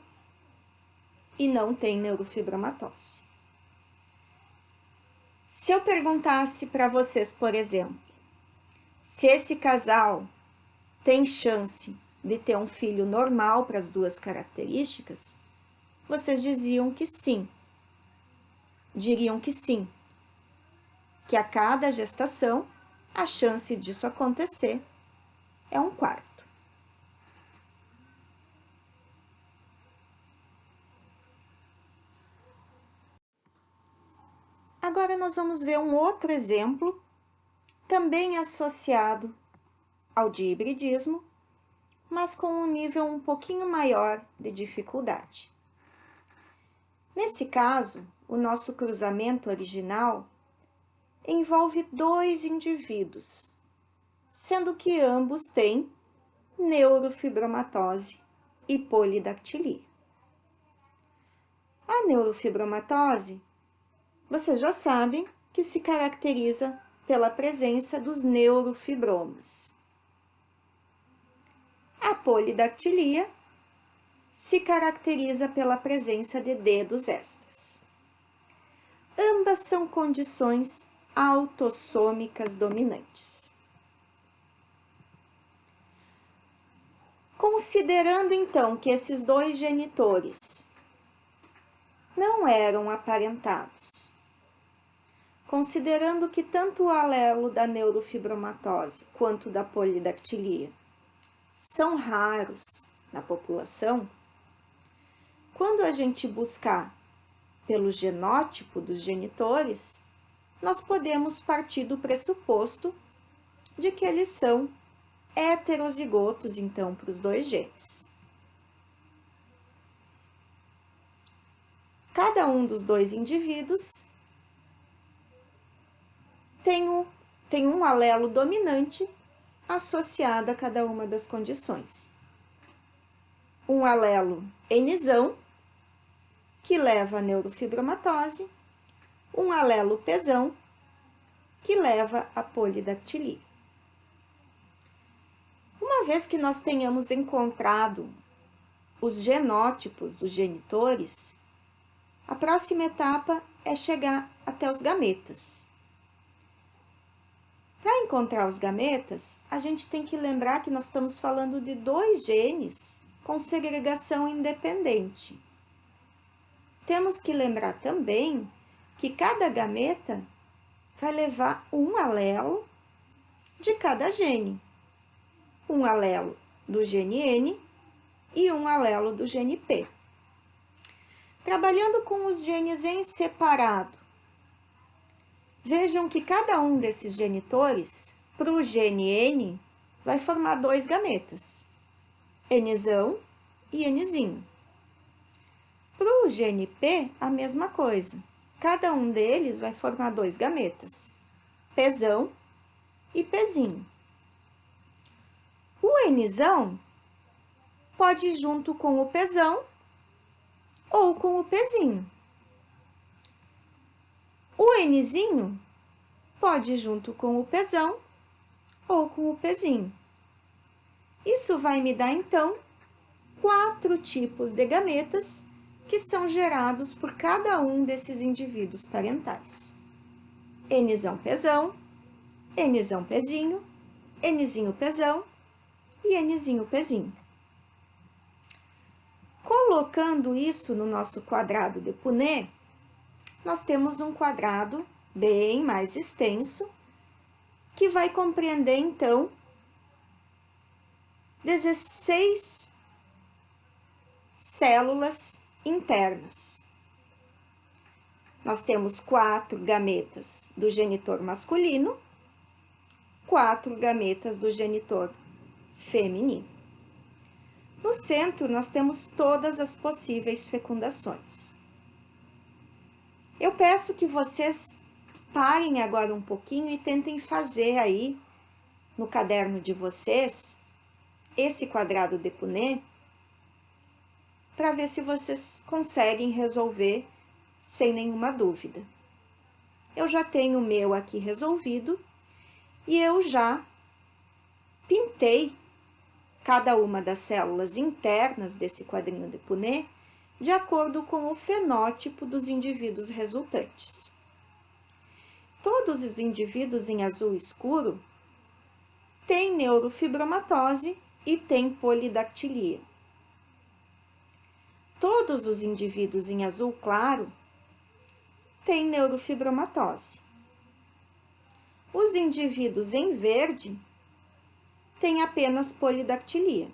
S1: e não tem neurofibromatose. Se eu perguntasse para vocês, por exemplo, se esse casal tem chance de ter um filho normal para as duas características, vocês diriam que sim, que a cada gestação a chance disso acontecer é 1/4. Agora nós vamos ver um outro exemplo, também associado ao de hibridismo, mas com um nível um pouquinho maior de dificuldade. Nesse caso, o nosso cruzamento original envolve 2 indivíduos, sendo que ambos têm neurofibromatose e polidactilia. A neurofibromatose, vocês já sabem que se caracteriza pela presença dos neurofibromas. A polidactilia se caracteriza pela presença de dedos extras. Ambas são condições autossômicas dominantes. Considerando então que esses dois genitores não eram aparentados, considerando que tanto o alelo da neurofibromatose quanto da polidactilia são raros na população, quando a gente buscar pelo genótipo dos genitores, nós podemos partir do pressuposto de que eles são heterozigotos, então, para os dois genes. Cada um dos dois indivíduos tem um alelo dominante associado a cada uma das condições. Um alelo Nzão, que leva à neurofibromatose, um alelo Pzão, que leva à polidactilia. Uma vez que nós tenhamos encontrado os genótipos dos genitores, a próxima etapa é chegar até os gametas. Para encontrar os gametas, a gente tem que lembrar que nós estamos falando de dois genes com segregação independente. Temos que lembrar também que cada gameta vai levar um alelo de cada gene. Um alelo do gene N e um alelo do gene P. Trabalhando com os genes em separado, vejam que cada um desses genitores, para o gene N, vai formar dois gametas, Nzão e Nzinho. Para o gene P, a mesma coisa. Cada um deles vai formar dois gametas, Pzão e Pzinho. O Nzão pode ir junto com o Pzão ou com o Pzinho. O Nzinho pode ir junto com o Pzão ou com o Pzinho. Isso vai me dar, então, 4 tipos de gametas que são gerados por cada um desses indivíduos parentais. Nzão Pzão, Nzão Pzinho, Nzinho Pzão e Nzinho Pzinho. Colocando isso no nosso quadrado de Punnett, nós temos um quadrado bem mais extenso, que vai compreender, então, 16 células internas. Nós temos 4 gametas do genitor masculino, 4 gametas do genitor feminino. No centro, nós temos todas as possíveis fecundações. Eu peço que vocês parem agora um pouquinho e tentem fazer aí, no caderno de vocês, esse quadrado de Punnett, para ver se vocês conseguem resolver sem nenhuma dúvida. Eu já tenho o meu aqui resolvido e eu já pintei cada uma das células internas desse quadrinho de Punnett de acordo com o fenótipo dos indivíduos resultantes. Todos os indivíduos em azul escuro têm neurofibromatose e têm polidactilia. Todos os indivíduos em azul claro têm neurofibromatose. Os indivíduos em verde têm apenas polidactilia.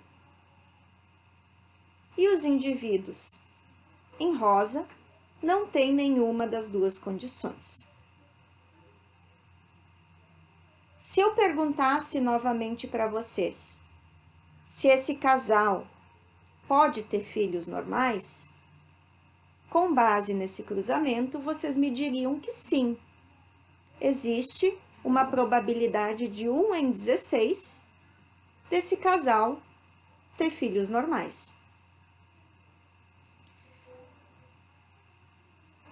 S1: E os indivíduos em rosa não têm nenhuma das duas condições. Se eu perguntasse novamente para vocês se esse casal pode ter filhos normais, com base nesse cruzamento, vocês me diriam que sim. Existe uma probabilidade de 1 em 16 desse casal ter filhos normais.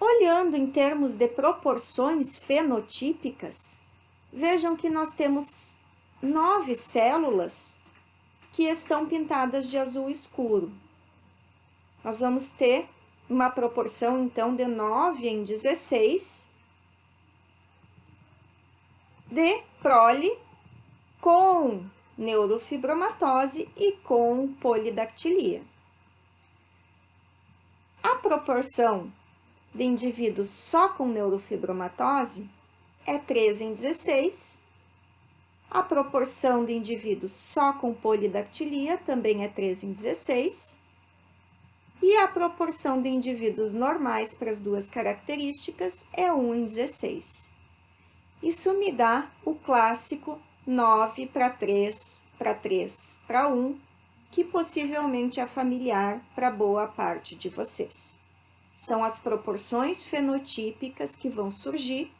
S1: Olhando em termos de proporções fenotípicas, vejam que nós temos 9 células que estão pintadas de azul escuro. Nós vamos ter uma proporção, então, de 9:16 de prole com neurofibromatose e com polidactilia. A proporção de indivíduos só com neurofibromatose é 3:16. A proporção de indivíduos só com polidactilia também é 3:16. E a proporção de indivíduos normais para as duas características é 1:16. Isso me dá o clássico 9:3:3:1, que possivelmente é familiar para boa parte de vocês. São as proporções fenotípicas que vão surgir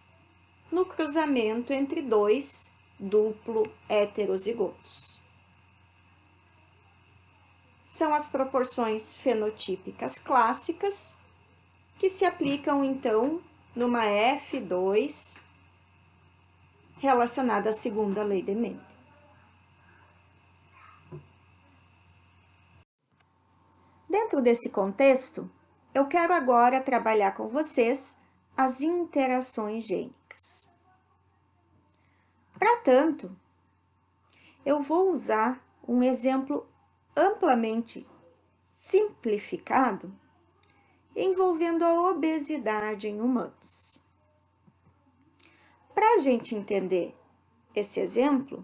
S1: no cruzamento entre dois duplo heterozigotos. São as proporções fenotípicas clássicas que se aplicam, então, numa F2 relacionada à segunda lei de Mendel. Dentro desse contexto, eu quero agora trabalhar com vocês as interações gênicas. Para tanto, eu vou usar um exemplo amplamente simplificado envolvendo a obesidade em humanos. Para a gente entender esse exemplo,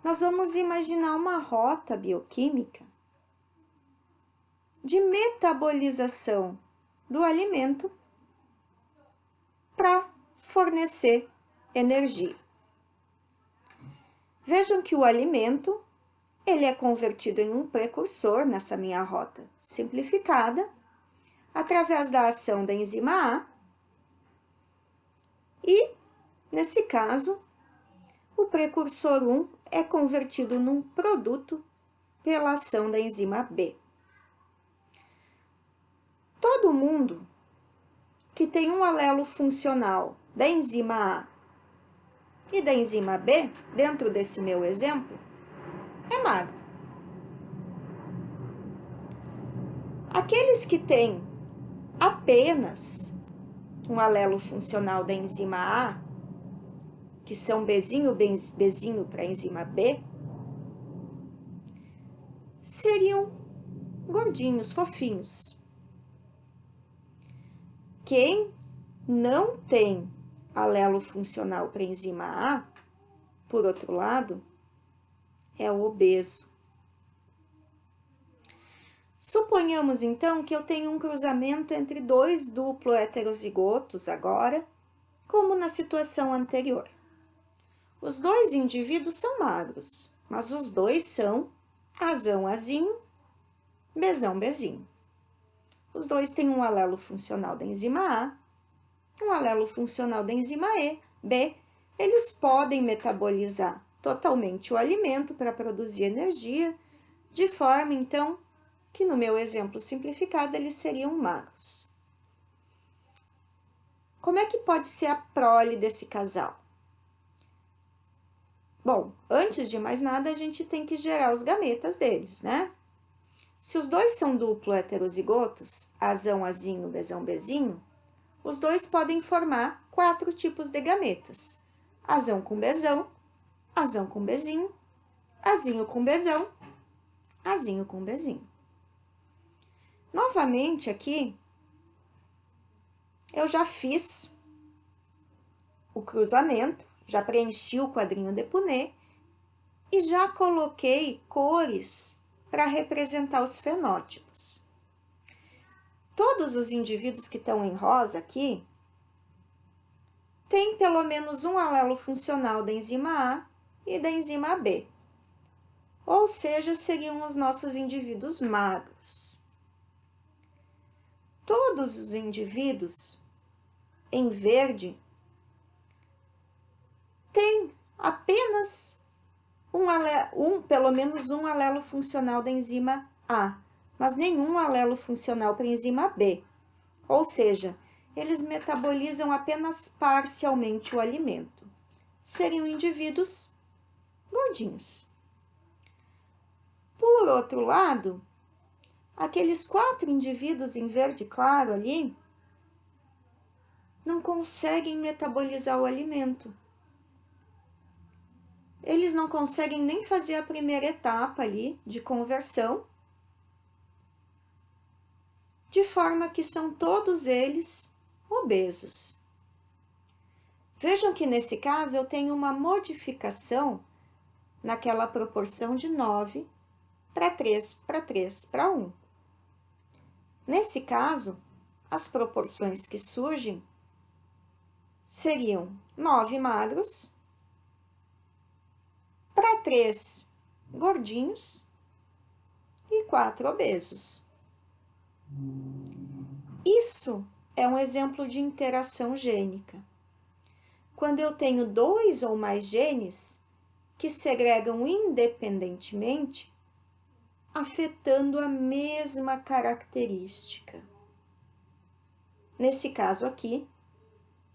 S1: nós vamos imaginar uma rota bioquímica de metabolização do alimento para fornecer energia. Vejam que o alimento ele é convertido em um precursor nessa minha rota simplificada, através da ação da enzima A, e, nesse caso, o precursor 1 é convertido num produto pela ação da enzima B. Todo mundo que tem um alelo funcional da enzima A e da enzima B, dentro desse meu exemplo, é magro. Aqueles que têm apenas um alelo funcional da enzima A, que são Bzinho, Bzinho para a enzima B, seriam gordinhos, fofinhos. Quem não tem alelo funcional para a enzima A, por outro lado, é o obeso. Suponhamos, então, que eu tenho um cruzamento entre dois duplo heterozigotos agora, como na situação anterior. Os dois indivíduos são magros, mas os dois são Azão, Azinho, Bezão, Bezinho. Os dois têm um alelo funcional da enzima A, um alelo funcional da enzima B. Eles podem metabolizar totalmente o alimento para produzir energia, de forma, então, que no meu exemplo simplificado eles seriam magros. Como é que pode ser a prole desse casal? Bom, antes de mais nada, a gente tem que gerar os gametas deles, né? Se os dois são duplo heterozigotos, Azão, Azinho, Bezão, Bezinho, os dois podem formar 4 tipos de gametas. Azão com Bezão, Azão com Bezinho, Azinho com Bezão, Azinho com Bezinho. Novamente aqui, eu já fiz o cruzamento, já preenchi o quadrinho de Punnett e já coloquei cores para representar os fenótipos. Todos os indivíduos que estão em rosa aqui têm pelo menos um alelo funcional da enzima A e da enzima B, ou seja, seriam os nossos indivíduos magros. Todos os indivíduos em verde têm apenas pelo menos um alelo funcional da enzima A, mas nenhum alelo funcional para a enzima B. Ou seja, eles metabolizam apenas parcialmente o alimento. Seriam indivíduos gordinhos. Por outro lado, aqueles 4 indivíduos em verde claro ali não conseguem metabolizar o alimento. Eles não conseguem nem fazer a primeira etapa ali de conversão, de forma que são todos eles obesos. Vejam que nesse caso eu tenho uma modificação naquela proporção de 9 para 3 para 3 para 1. Nesse caso, as proporções que surgem seriam 9 magros para 3 gordinhos e 4 obesos. Isso é um exemplo de interação gênica. Quando eu tenho 2 ou mais genes que segregam independentemente, afetando a mesma característica. Nesse caso aqui,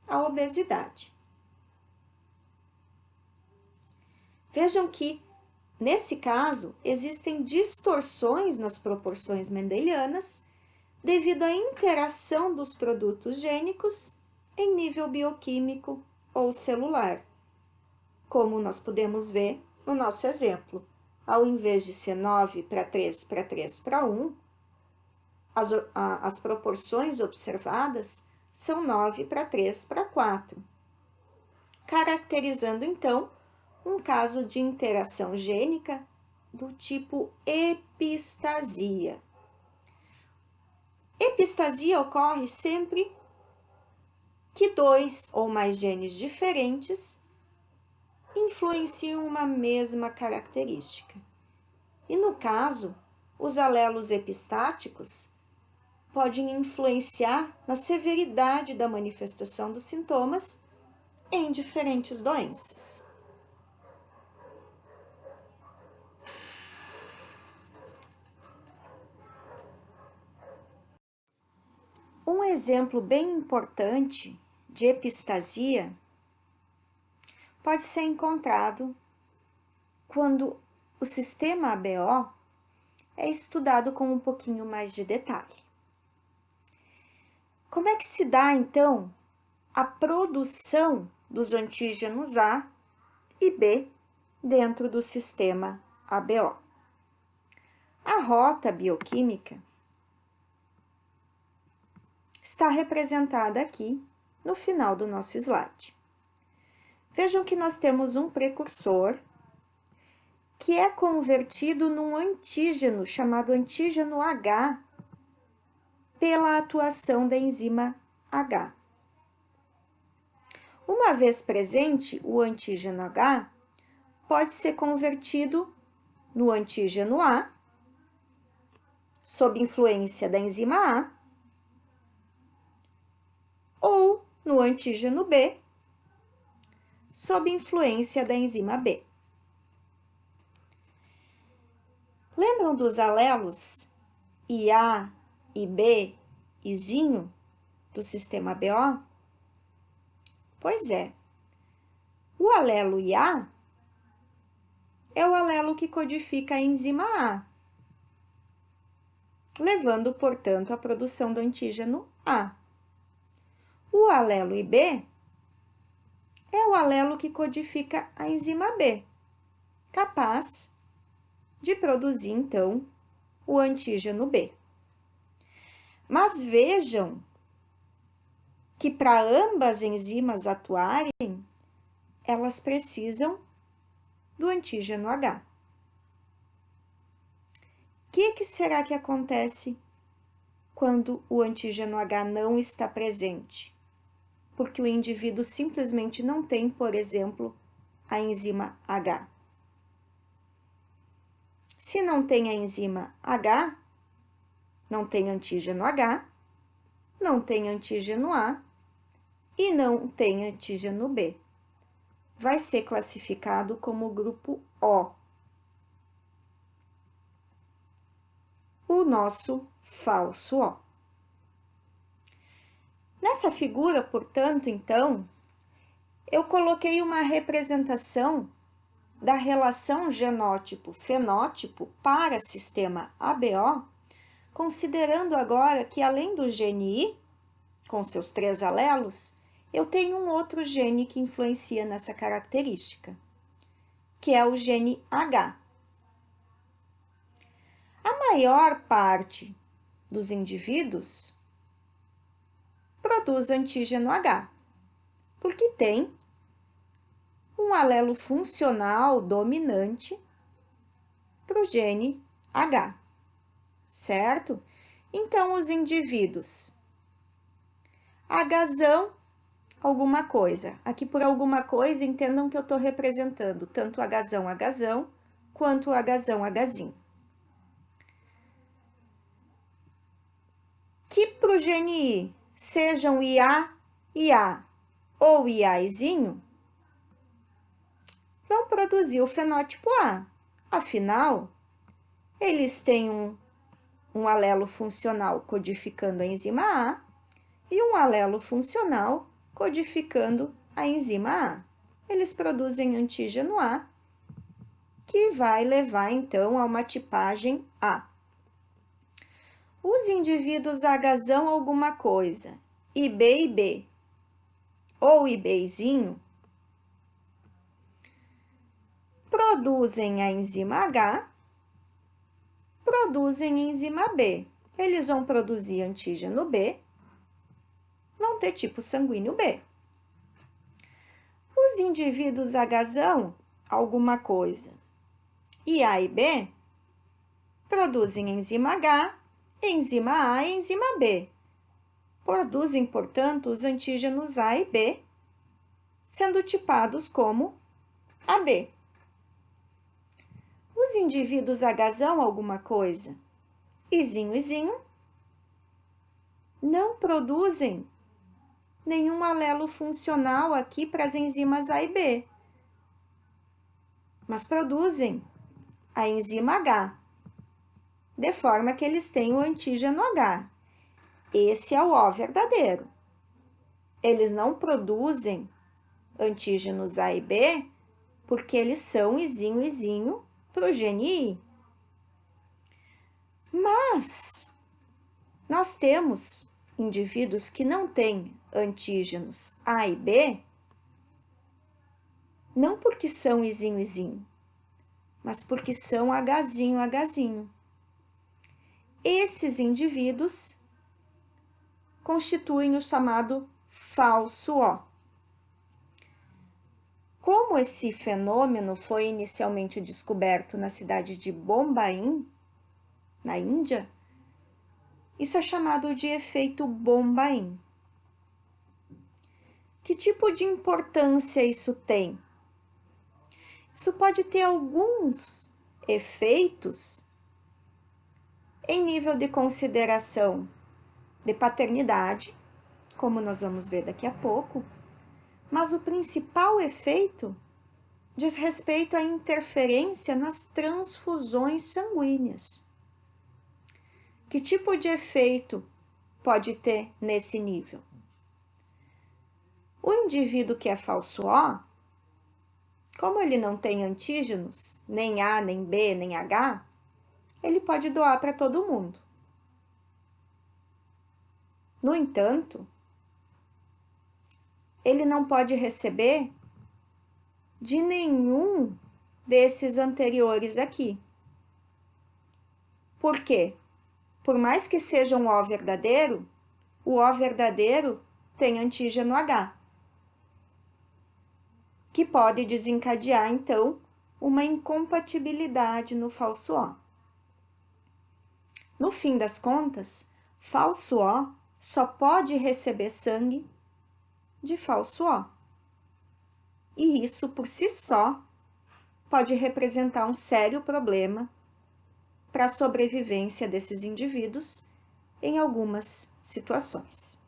S1: a obesidade. Vejam que, nesse caso, existem distorções nas proporções mendelianas devido à interação dos produtos gênicos em nível bioquímico ou celular, como nós podemos ver no nosso exemplo. Ao invés de ser 9 para 3 para 3 para 1, as proporções observadas são 9 para 3 para 4, caracterizando então um caso de interação gênica do tipo epistasia. Epistasia ocorre sempre que 2 ou mais genes diferentes influenciam uma mesma característica. E no caso, os alelos epistáticos podem influenciar na severidade da manifestação dos sintomas em diferentes doenças. Um exemplo bem importante de epistasia pode ser encontrado quando o sistema ABO é estudado com um pouquinho mais de detalhe. Como é que se dá, então, a produção dos antígenos A e B dentro do sistema ABO? A rota bioquímica está representada aqui no final do nosso slide. Vejam que nós temos um precursor que é convertido num antígeno chamado antígeno H pela atuação da enzima H. Uma vez presente, o antígeno H pode ser convertido no antígeno A, sob influência da enzima A, ou no antígeno B, sob influência da enzima B. Lembram dos alelos IA, IB e zinho do sistema BO? Pois é, o alelo IA é o alelo que codifica a enzima A, levando, portanto, à produção do antígeno A. O alelo IB é o alelo que codifica a enzima B, capaz de produzir, então, o antígeno B. Mas vejam que para ambas enzimas atuarem, elas precisam do antígeno H. O que será que acontece quando o antígeno H não está presente? Porque o indivíduo simplesmente não tem, por exemplo, a enzima H. Se não tem a enzima H, não tem antígeno H, não tem antígeno A e não tem antígeno B. Vai ser classificado como grupo O. O nosso falso O. Nessa figura, portanto, então, eu coloquei uma representação da relação genótipo-fenótipo para sistema ABO, considerando agora que além do gene I, com seus 3 alelos, eu tenho um outro gene que influencia nessa característica, que é o gene H. A maior parte dos indivíduos produz antígeno H, porque tem um alelo funcional dominante para o gene H, certo? Então, os indivíduos Hzão alguma coisa. Aqui por alguma coisa, entendam que eu estou representando tanto Hzão, quanto Hzão, Hzinho. Que para o gene I sejam IA ou IAzinho, vão produzir o fenótipo A. Afinal, eles têm um alelo funcional codificando a enzima A e um alelo funcional codificando a enzima A. Eles produzem antígeno A, que vai levar, então, a uma tipagem A. Os indivíduos Hzão alguma coisa, IB, ou IBzinho, produzem a enzima H, produzem a enzima B. Eles vão produzir antígeno B, vão ter tipo sanguíneo B. Os indivíduos Hzão, alguma coisa, e A e B, produzem enzima H, enzima A e enzima B. Produzem, portanto, os antígenos A e B, sendo tipados como AB. Os indivíduos Hzão alguma coisa, Izinho, não produzem nenhum alelo funcional aqui para as enzimas A e B, mas produzem a enzima H, de forma que eles têm o antígeno H. Esse é o O verdadeiro. Eles não produzem antígenos A e B porque eles são Izinho para o gene I. Mas nós temos indivíduos que não têm antígenos A e B, não porque são Izinho, mas porque são Hzinho. Esses indivíduos constituem o chamado falso O. Como esse fenômeno foi inicialmente descoberto na cidade de Bombaim, na Índia, isso é chamado de efeito Bombaim. Que tipo de importância isso tem? Isso pode ter alguns efeitos em nível de consideração de paternidade, como nós vamos ver daqui a pouco, mas o principal efeito diz respeito à interferência nas transfusões sanguíneas. Que tipo de efeito pode ter nesse nível? O indivíduo que é falso O, como ele não tem antígenos, nem A, nem B, nem H, ele pode doar para todo mundo. No entanto, ele não pode receber de nenhum desses anteriores aqui. Por quê? Por mais que seja um O verdadeiro, o O verdadeiro tem antígeno H, que pode desencadear, então, uma incompatibilidade no falso O. No fim das contas, falso O só pode receber sangue de falso O. E isso, por si só, pode representar um sério problema para a sobrevivência desses indivíduos em algumas situações.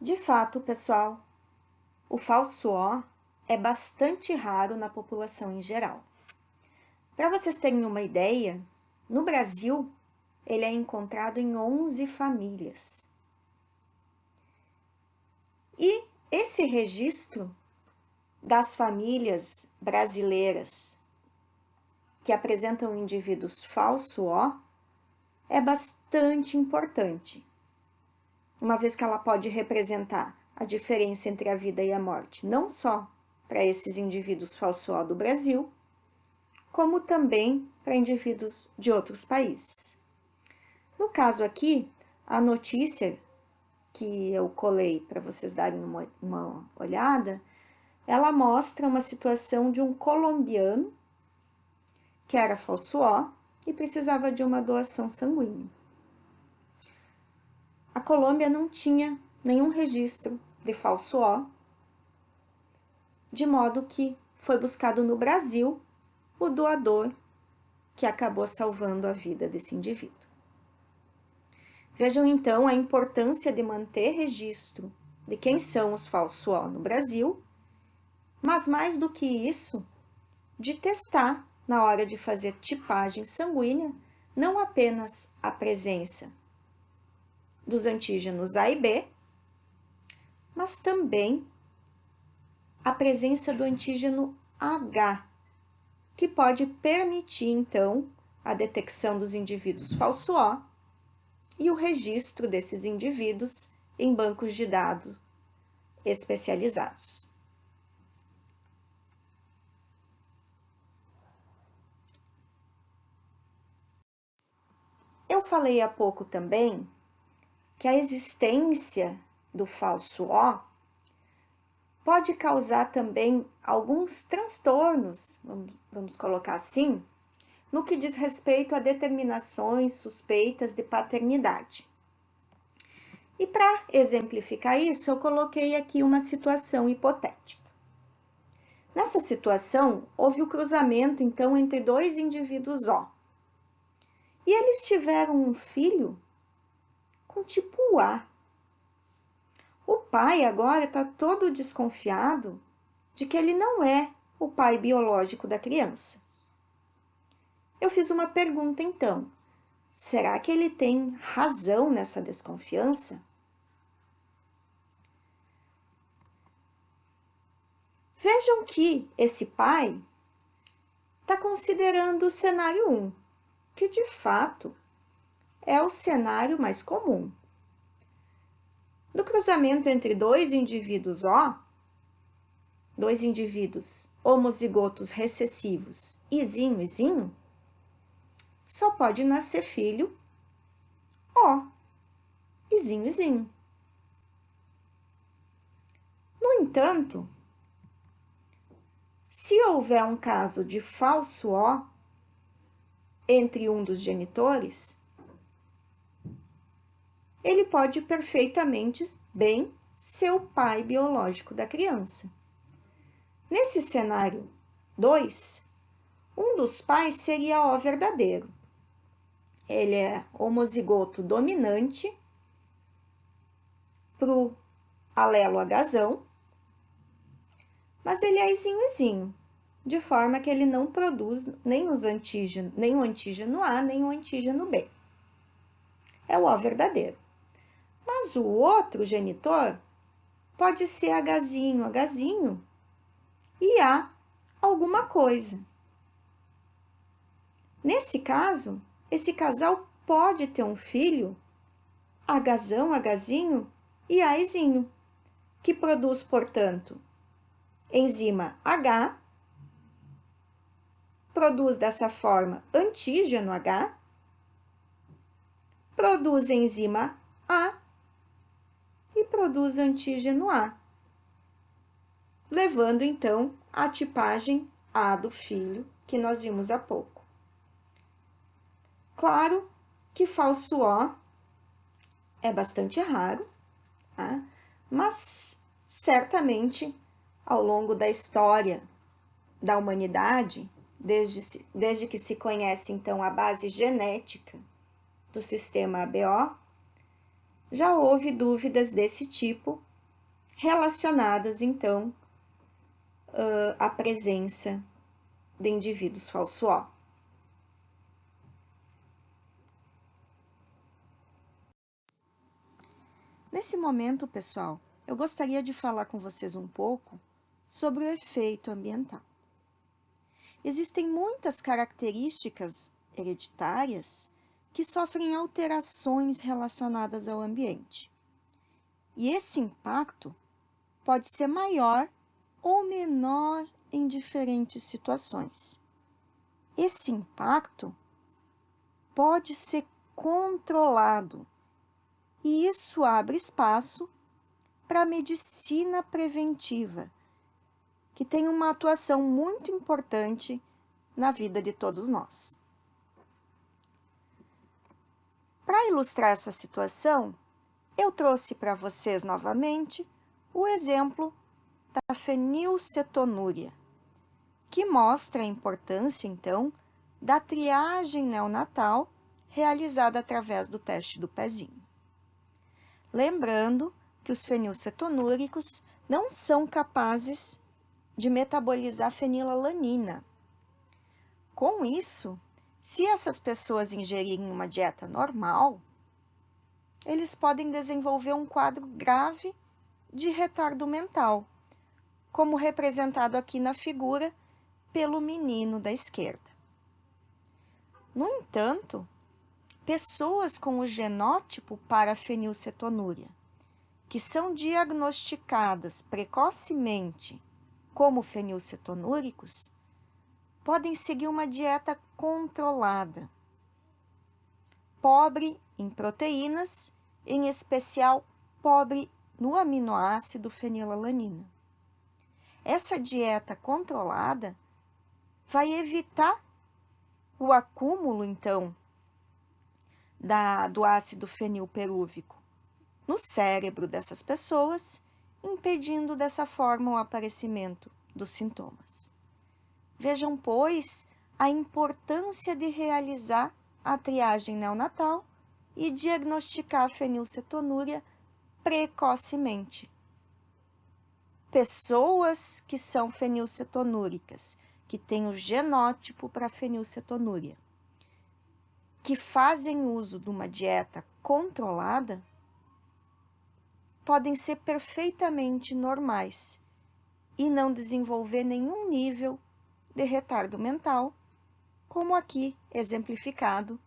S1: De fato, pessoal, o falso O é bastante raro na população em geral. Para vocês terem uma ideia, no Brasil, ele é encontrado em 11 famílias. E esse registro das famílias brasileiras que apresentam indivíduos falso O é bastante importante, uma vez que ela pode representar a diferença entre a vida e a morte, não só para esses indivíduos falso O do Brasil, como também para indivíduos de outros países. No caso aqui, a notícia que eu colei para vocês darem uma olhada, ela mostra uma situação de um colombiano que era falso O e precisava de uma doação sanguínea. A Colômbia não tinha nenhum registro de falso O, de modo que foi buscado no Brasil o doador que acabou salvando a vida desse indivíduo. Vejam então a importância de manter registro de quem são os falso O no Brasil, mas mais do que isso, de testar na hora de fazer tipagem sanguínea, não apenas a presença dos antígenos A e B, mas também a presença do antígeno H, que pode permitir, então, a detecção dos indivíduos falso O e o registro desses indivíduos em bancos de dados especializados. Eu falei há pouco também que a existência do falso O pode causar também alguns transtornos, vamos colocar assim, no que diz respeito a determinações suspeitas de paternidade. E para exemplificar isso, eu coloquei aqui uma situação hipotética. Nessa situação, houve o cruzamento, então, entre dois indivíduos O. E eles tiveram um filho com tipo A. O pai agora está todo desconfiado de que ele não é o pai biológico da criança. Eu fiz uma pergunta então, será que ele tem razão nessa desconfiança? Vejam que esse pai está considerando o cenário 1, que de fato é o cenário mais comum. No cruzamento entre dois indivíduos O, dois indivíduos homozigotos recessivos, izinho, izinho, só pode nascer filho O, izinho, izinho. No entanto, se houver um caso de falso O entre um dos genitores, ele pode perfeitamente bem ser o pai biológico da criança. Nesse cenário 2, um dos pais seria O verdadeiro. Ele é homozigoto dominante para o alelo Hzão, mas ele é izinho, de forma que ele não produz nem os antígenos, nem o antígeno A, nem o antígeno B. É o O verdadeiro. Mas o outro genitor pode ser Hzinho, e há alguma coisa. Nesse caso, esse casal pode ter um filho, Hzinho e Azinho, que produz, portanto, enzima H, produz dessa forma antígeno H, produz enzima A e produz antígeno A, levando então à tipagem A do filho que nós vimos há pouco. Claro que falso O é bastante raro, tá? Mas certamente ao longo da história da humanidade, desde que se conhece então a base genética do sistema ABO, já houve dúvidas desse tipo relacionadas então à presença de indivíduos falso O. Nesse momento, pessoal, eu gostaria de falar com vocês um pouco sobre o efeito ambiental. Existem muitas características hereditárias que sofrem alterações relacionadas ao ambiente. E esse impacto pode ser maior ou menor em diferentes situações. Esse impacto pode ser controlado e isso abre espaço para a medicina preventiva, que tem uma atuação muito importante na vida de todos nós. Para ilustrar essa situação, eu trouxe para vocês novamente o exemplo da fenilcetonúria, que mostra a importância, então, da triagem neonatal realizada através do teste do pezinho. Lembrando que os fenilcetonúricos não são capazes de metabolizar fenilalanina. Com isso, se essas pessoas ingerirem uma dieta normal, eles podem desenvolver um quadro grave de retardo mental, como representado aqui na figura pelo menino da esquerda. No entanto, pessoas com o genótipo para a fenilcetonúria, que são diagnosticadas precocemente como fenilcetonúricos, podem seguir uma dieta controlada, pobre em proteínas, em especial pobre no aminoácido fenilalanina. Essa dieta controlada vai evitar o acúmulo, então, do ácido fenilperúvico no cérebro dessas pessoas, impedindo dessa forma o aparecimento dos sintomas. Vejam, pois, a importância de realizar a triagem neonatal e diagnosticar a fenilcetonúria precocemente. Pessoas que são fenilcetonúricas, que têm o genótipo para fenilcetonúria, que fazem uso de uma dieta controlada, podem ser perfeitamente normais e não desenvolver nenhum nível de retardo mental, como aqui exemplificado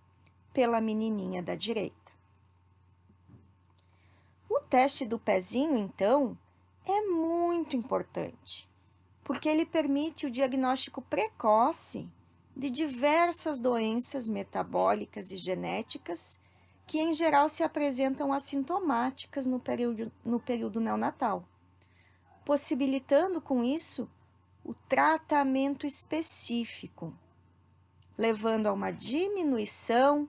S1: pela menininha da direita. O teste do pezinho, então, é muito importante, porque ele permite o diagnóstico precoce de diversas doenças metabólicas e genéticas que, em geral, se apresentam assintomáticas no período neonatal, possibilitando, com isso, o tratamento específico, levando a uma diminuição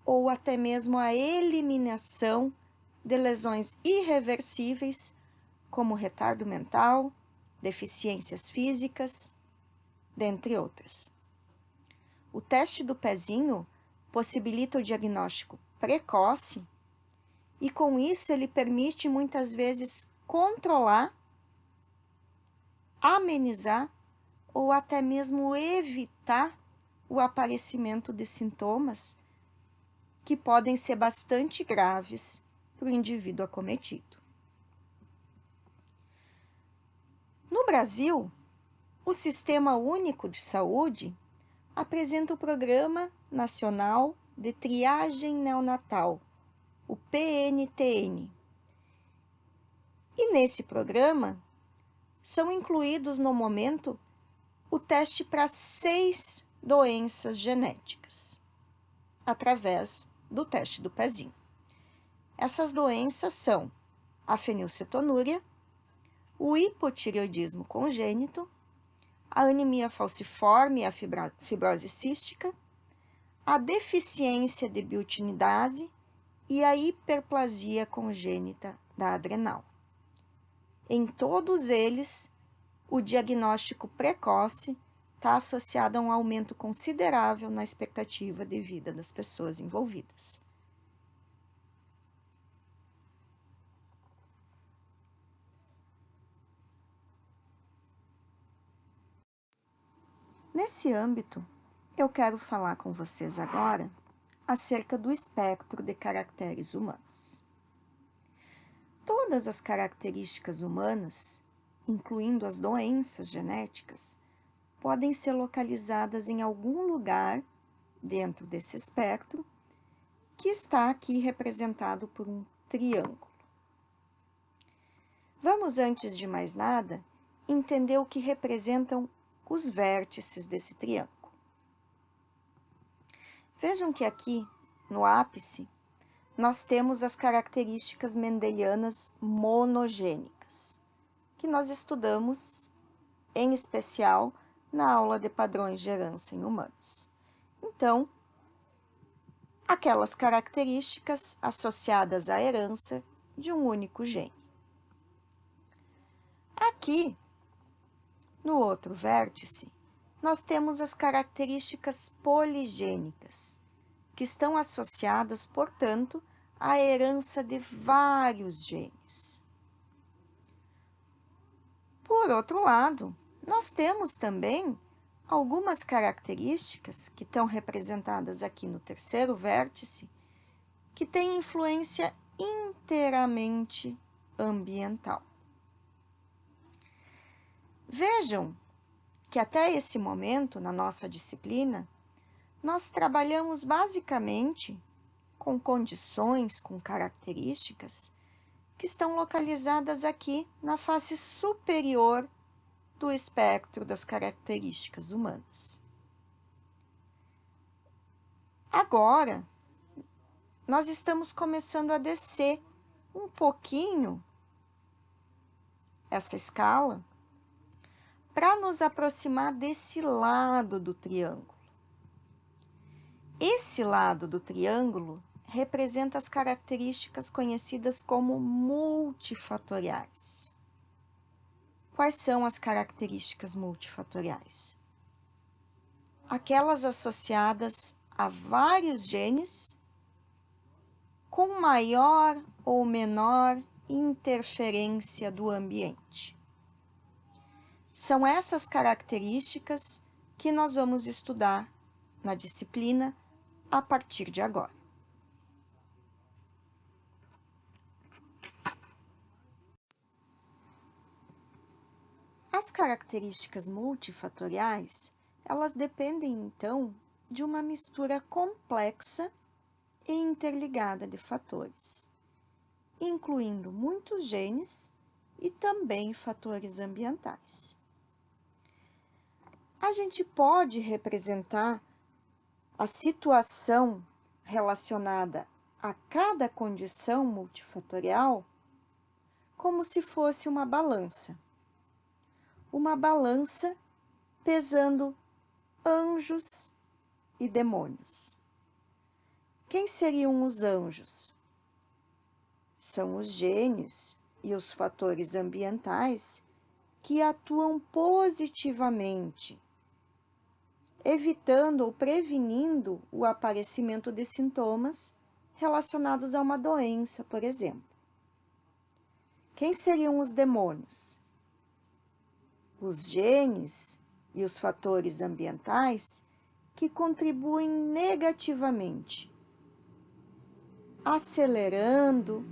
S1: ou até mesmo a eliminação de lesões irreversíveis, como retardo mental, deficiências físicas, dentre outras. O teste do pezinho possibilita o diagnóstico precoce e, com isso, ele permite muitas vezes controlar, amenizar ou até mesmo evitar o aparecimento de sintomas que podem ser bastante graves para o indivíduo acometido. No Brasil, o Sistema Único de Saúde apresenta o Programa Nacional de Triagem Neonatal, o PNTN. E nesse programa são incluídos no momento o teste para 6 doenças genéticas, através do teste do pezinho. Essas doenças são a fenilcetonúria, o hipotireoidismo congênito, a anemia falciforme e a fibrose cística, a deficiência de biotinidase e a hiperplasia congênita da adrenal. Em todos eles, o diagnóstico precoce está associado a um aumento considerável na expectativa de vida das pessoas envolvidas. Nesse âmbito, eu quero falar com vocês agora acerca do espectro de caracteres humanos. todas as características humanas, incluindo as doenças genéticas, podem ser localizadas em algum lugar dentro desse espectro, que está aqui representado por um triângulo. Vamos, antes de mais nada, entender o que representam os vértices desse triângulo. Vejam que aqui, no ápice, nós temos as características mendelianas monogênicas, que nós estudamos, em especial, na aula de padrões de herança em humanos. Então, aquelas características associadas à herança de um único gene. Aqui, no outro vértice, nós temos as características poligênicas, que estão associadas, portanto, à herança de vários genes. Por outro lado, nós temos também algumas características que estão representadas aqui no terceiro vértice, que têm influência inteiramente ambiental. Vejam que até esse momento, na nossa disciplina, nós trabalhamos basicamente com condições, com características que estão localizadas aqui na face superior do espectro das características humanas. Agora, nós estamos começando a descer um pouquinho essa escala para nos aproximar desse lado do triângulo. Esse lado do triângulo representa as características conhecidas como multifatoriais. Quais são as características multifatoriais? Aquelas associadas a vários genes com maior ou menor interferência do ambiente. São essas características que nós vamos estudar na disciplina a partir de agora. As características multifatoriais, elas dependem, então, de uma mistura complexa e interligada de fatores, incluindo muitos genes e também fatores ambientais. A gente pode representar a situação relacionada a cada condição multifatorial como se fosse uma balança. Uma balança pesando anjos e demônios. Quem seriam os anjos? São os genes e os fatores ambientais que atuam positivamente, evitando ou prevenindo o aparecimento de sintomas relacionados a uma doença, por exemplo. Quem seriam os demônios? Os genes e os fatores ambientais que contribuem negativamente, acelerando,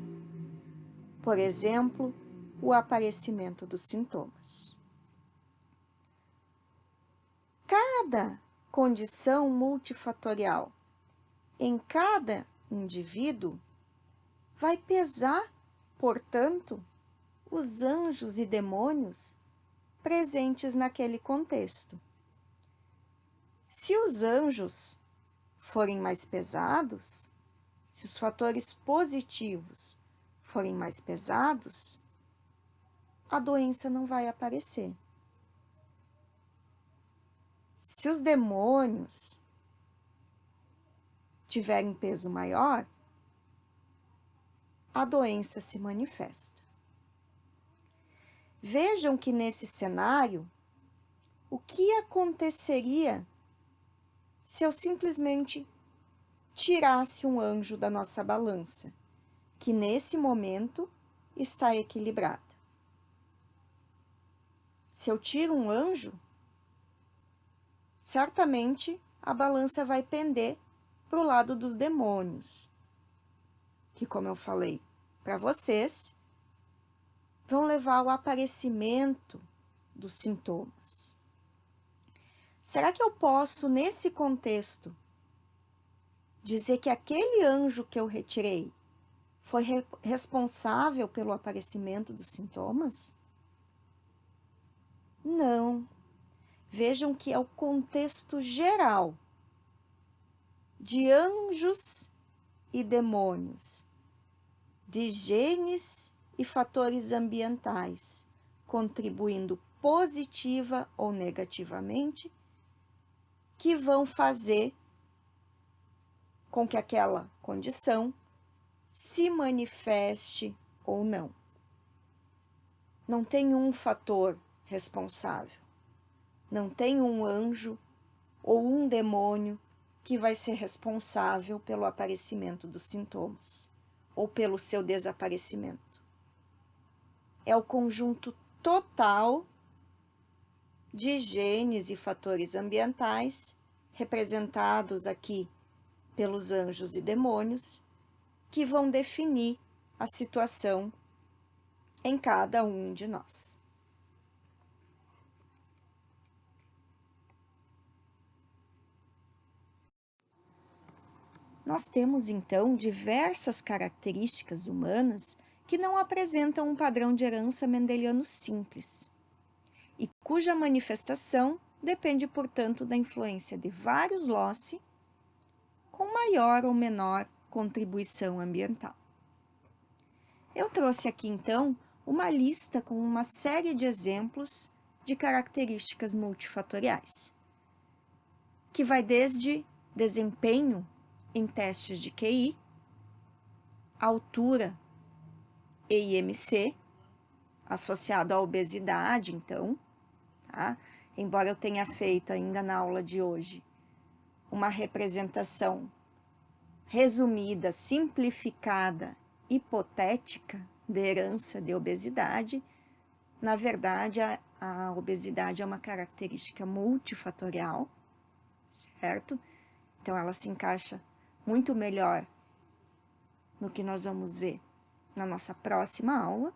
S1: por exemplo, o aparecimento dos sintomas. Cada condição multifatorial em cada indivíduo vai pesar, portanto, os anjos e demônios presentes naquele contexto. Se os anjos forem mais pesados, se os fatores positivos forem mais pesados, a doença não vai aparecer. Se os demônios tiverem peso maior, a doença se manifesta. Vejam que nesse cenário, o que aconteceria se eu simplesmente tirasse um anjo da nossa balança, que nesse momento está equilibrada? Se eu tiro um anjo, certamente a balança vai pender para o lado dos demônios, que, como eu falei para vocês, vão levar ao aparecimento dos sintomas. Será que eu posso, nesse contexto, dizer que aquele anjo que eu retirei foi responsável pelo aparecimento dos sintomas? Não. Vejam que é o contexto geral de anjos e demônios, de genes e fatores ambientais, contribuindo positiva ou negativamente, que vão fazer com que aquela condição se manifeste ou não. Não tem um fator responsável, não tem um anjo ou um demônio que vai ser responsável pelo aparecimento dos sintomas ou pelo seu desaparecimento. É o conjunto total de genes e fatores ambientais, representados aqui pelos anjos e demônios, que vão definir a situação em cada um de nós. Nós temos, então, diversas características humanas que não apresentam um padrão de herança mendeliano simples e cuja manifestação depende, portanto, da influência de vários loci com maior ou menor contribuição ambiental. Eu trouxe aqui, então, uma lista com uma série de exemplos de características multifatoriais, que vai desde desempenho em testes de QI, altura e IMC, associado à obesidade, então, tá? Embora eu tenha feito ainda na aula de hoje uma representação resumida, simplificada, hipotética de herança de obesidade, na verdade, a obesidade é uma característica multifatorial, certo? Então, ela se encaixa muito melhor no que nós vamos ver na nossa próxima aula.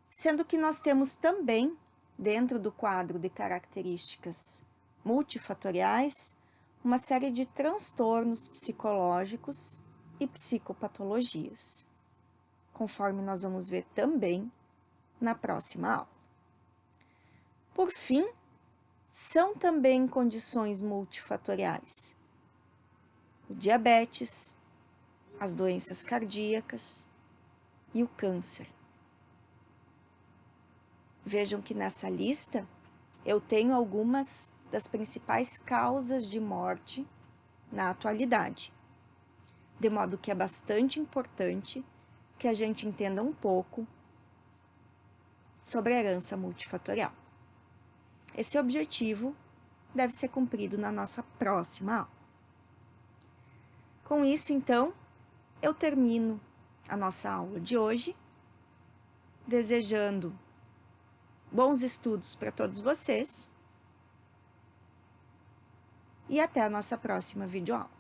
S1: Sendo que nós temos também, dentro do quadro de características multifatoriais, uma série de transtornos psicológicos e psicopatologias, conforme nós vamos ver também na próxima aula. Por fim, são também condições multifatoriais o diabetes, as doenças cardíacas e o câncer. Vejam que nessa lista eu tenho algumas das principais causas de morte na atualidade, de modo que é bastante importante que a gente entenda um pouco sobre a herança multifatorial. Esse objetivo deve ser cumprido na nossa próxima aula. Com isso, então, eu termino a nossa aula de hoje, desejando bons estudos para todos vocês e até a nossa próxima videoaula.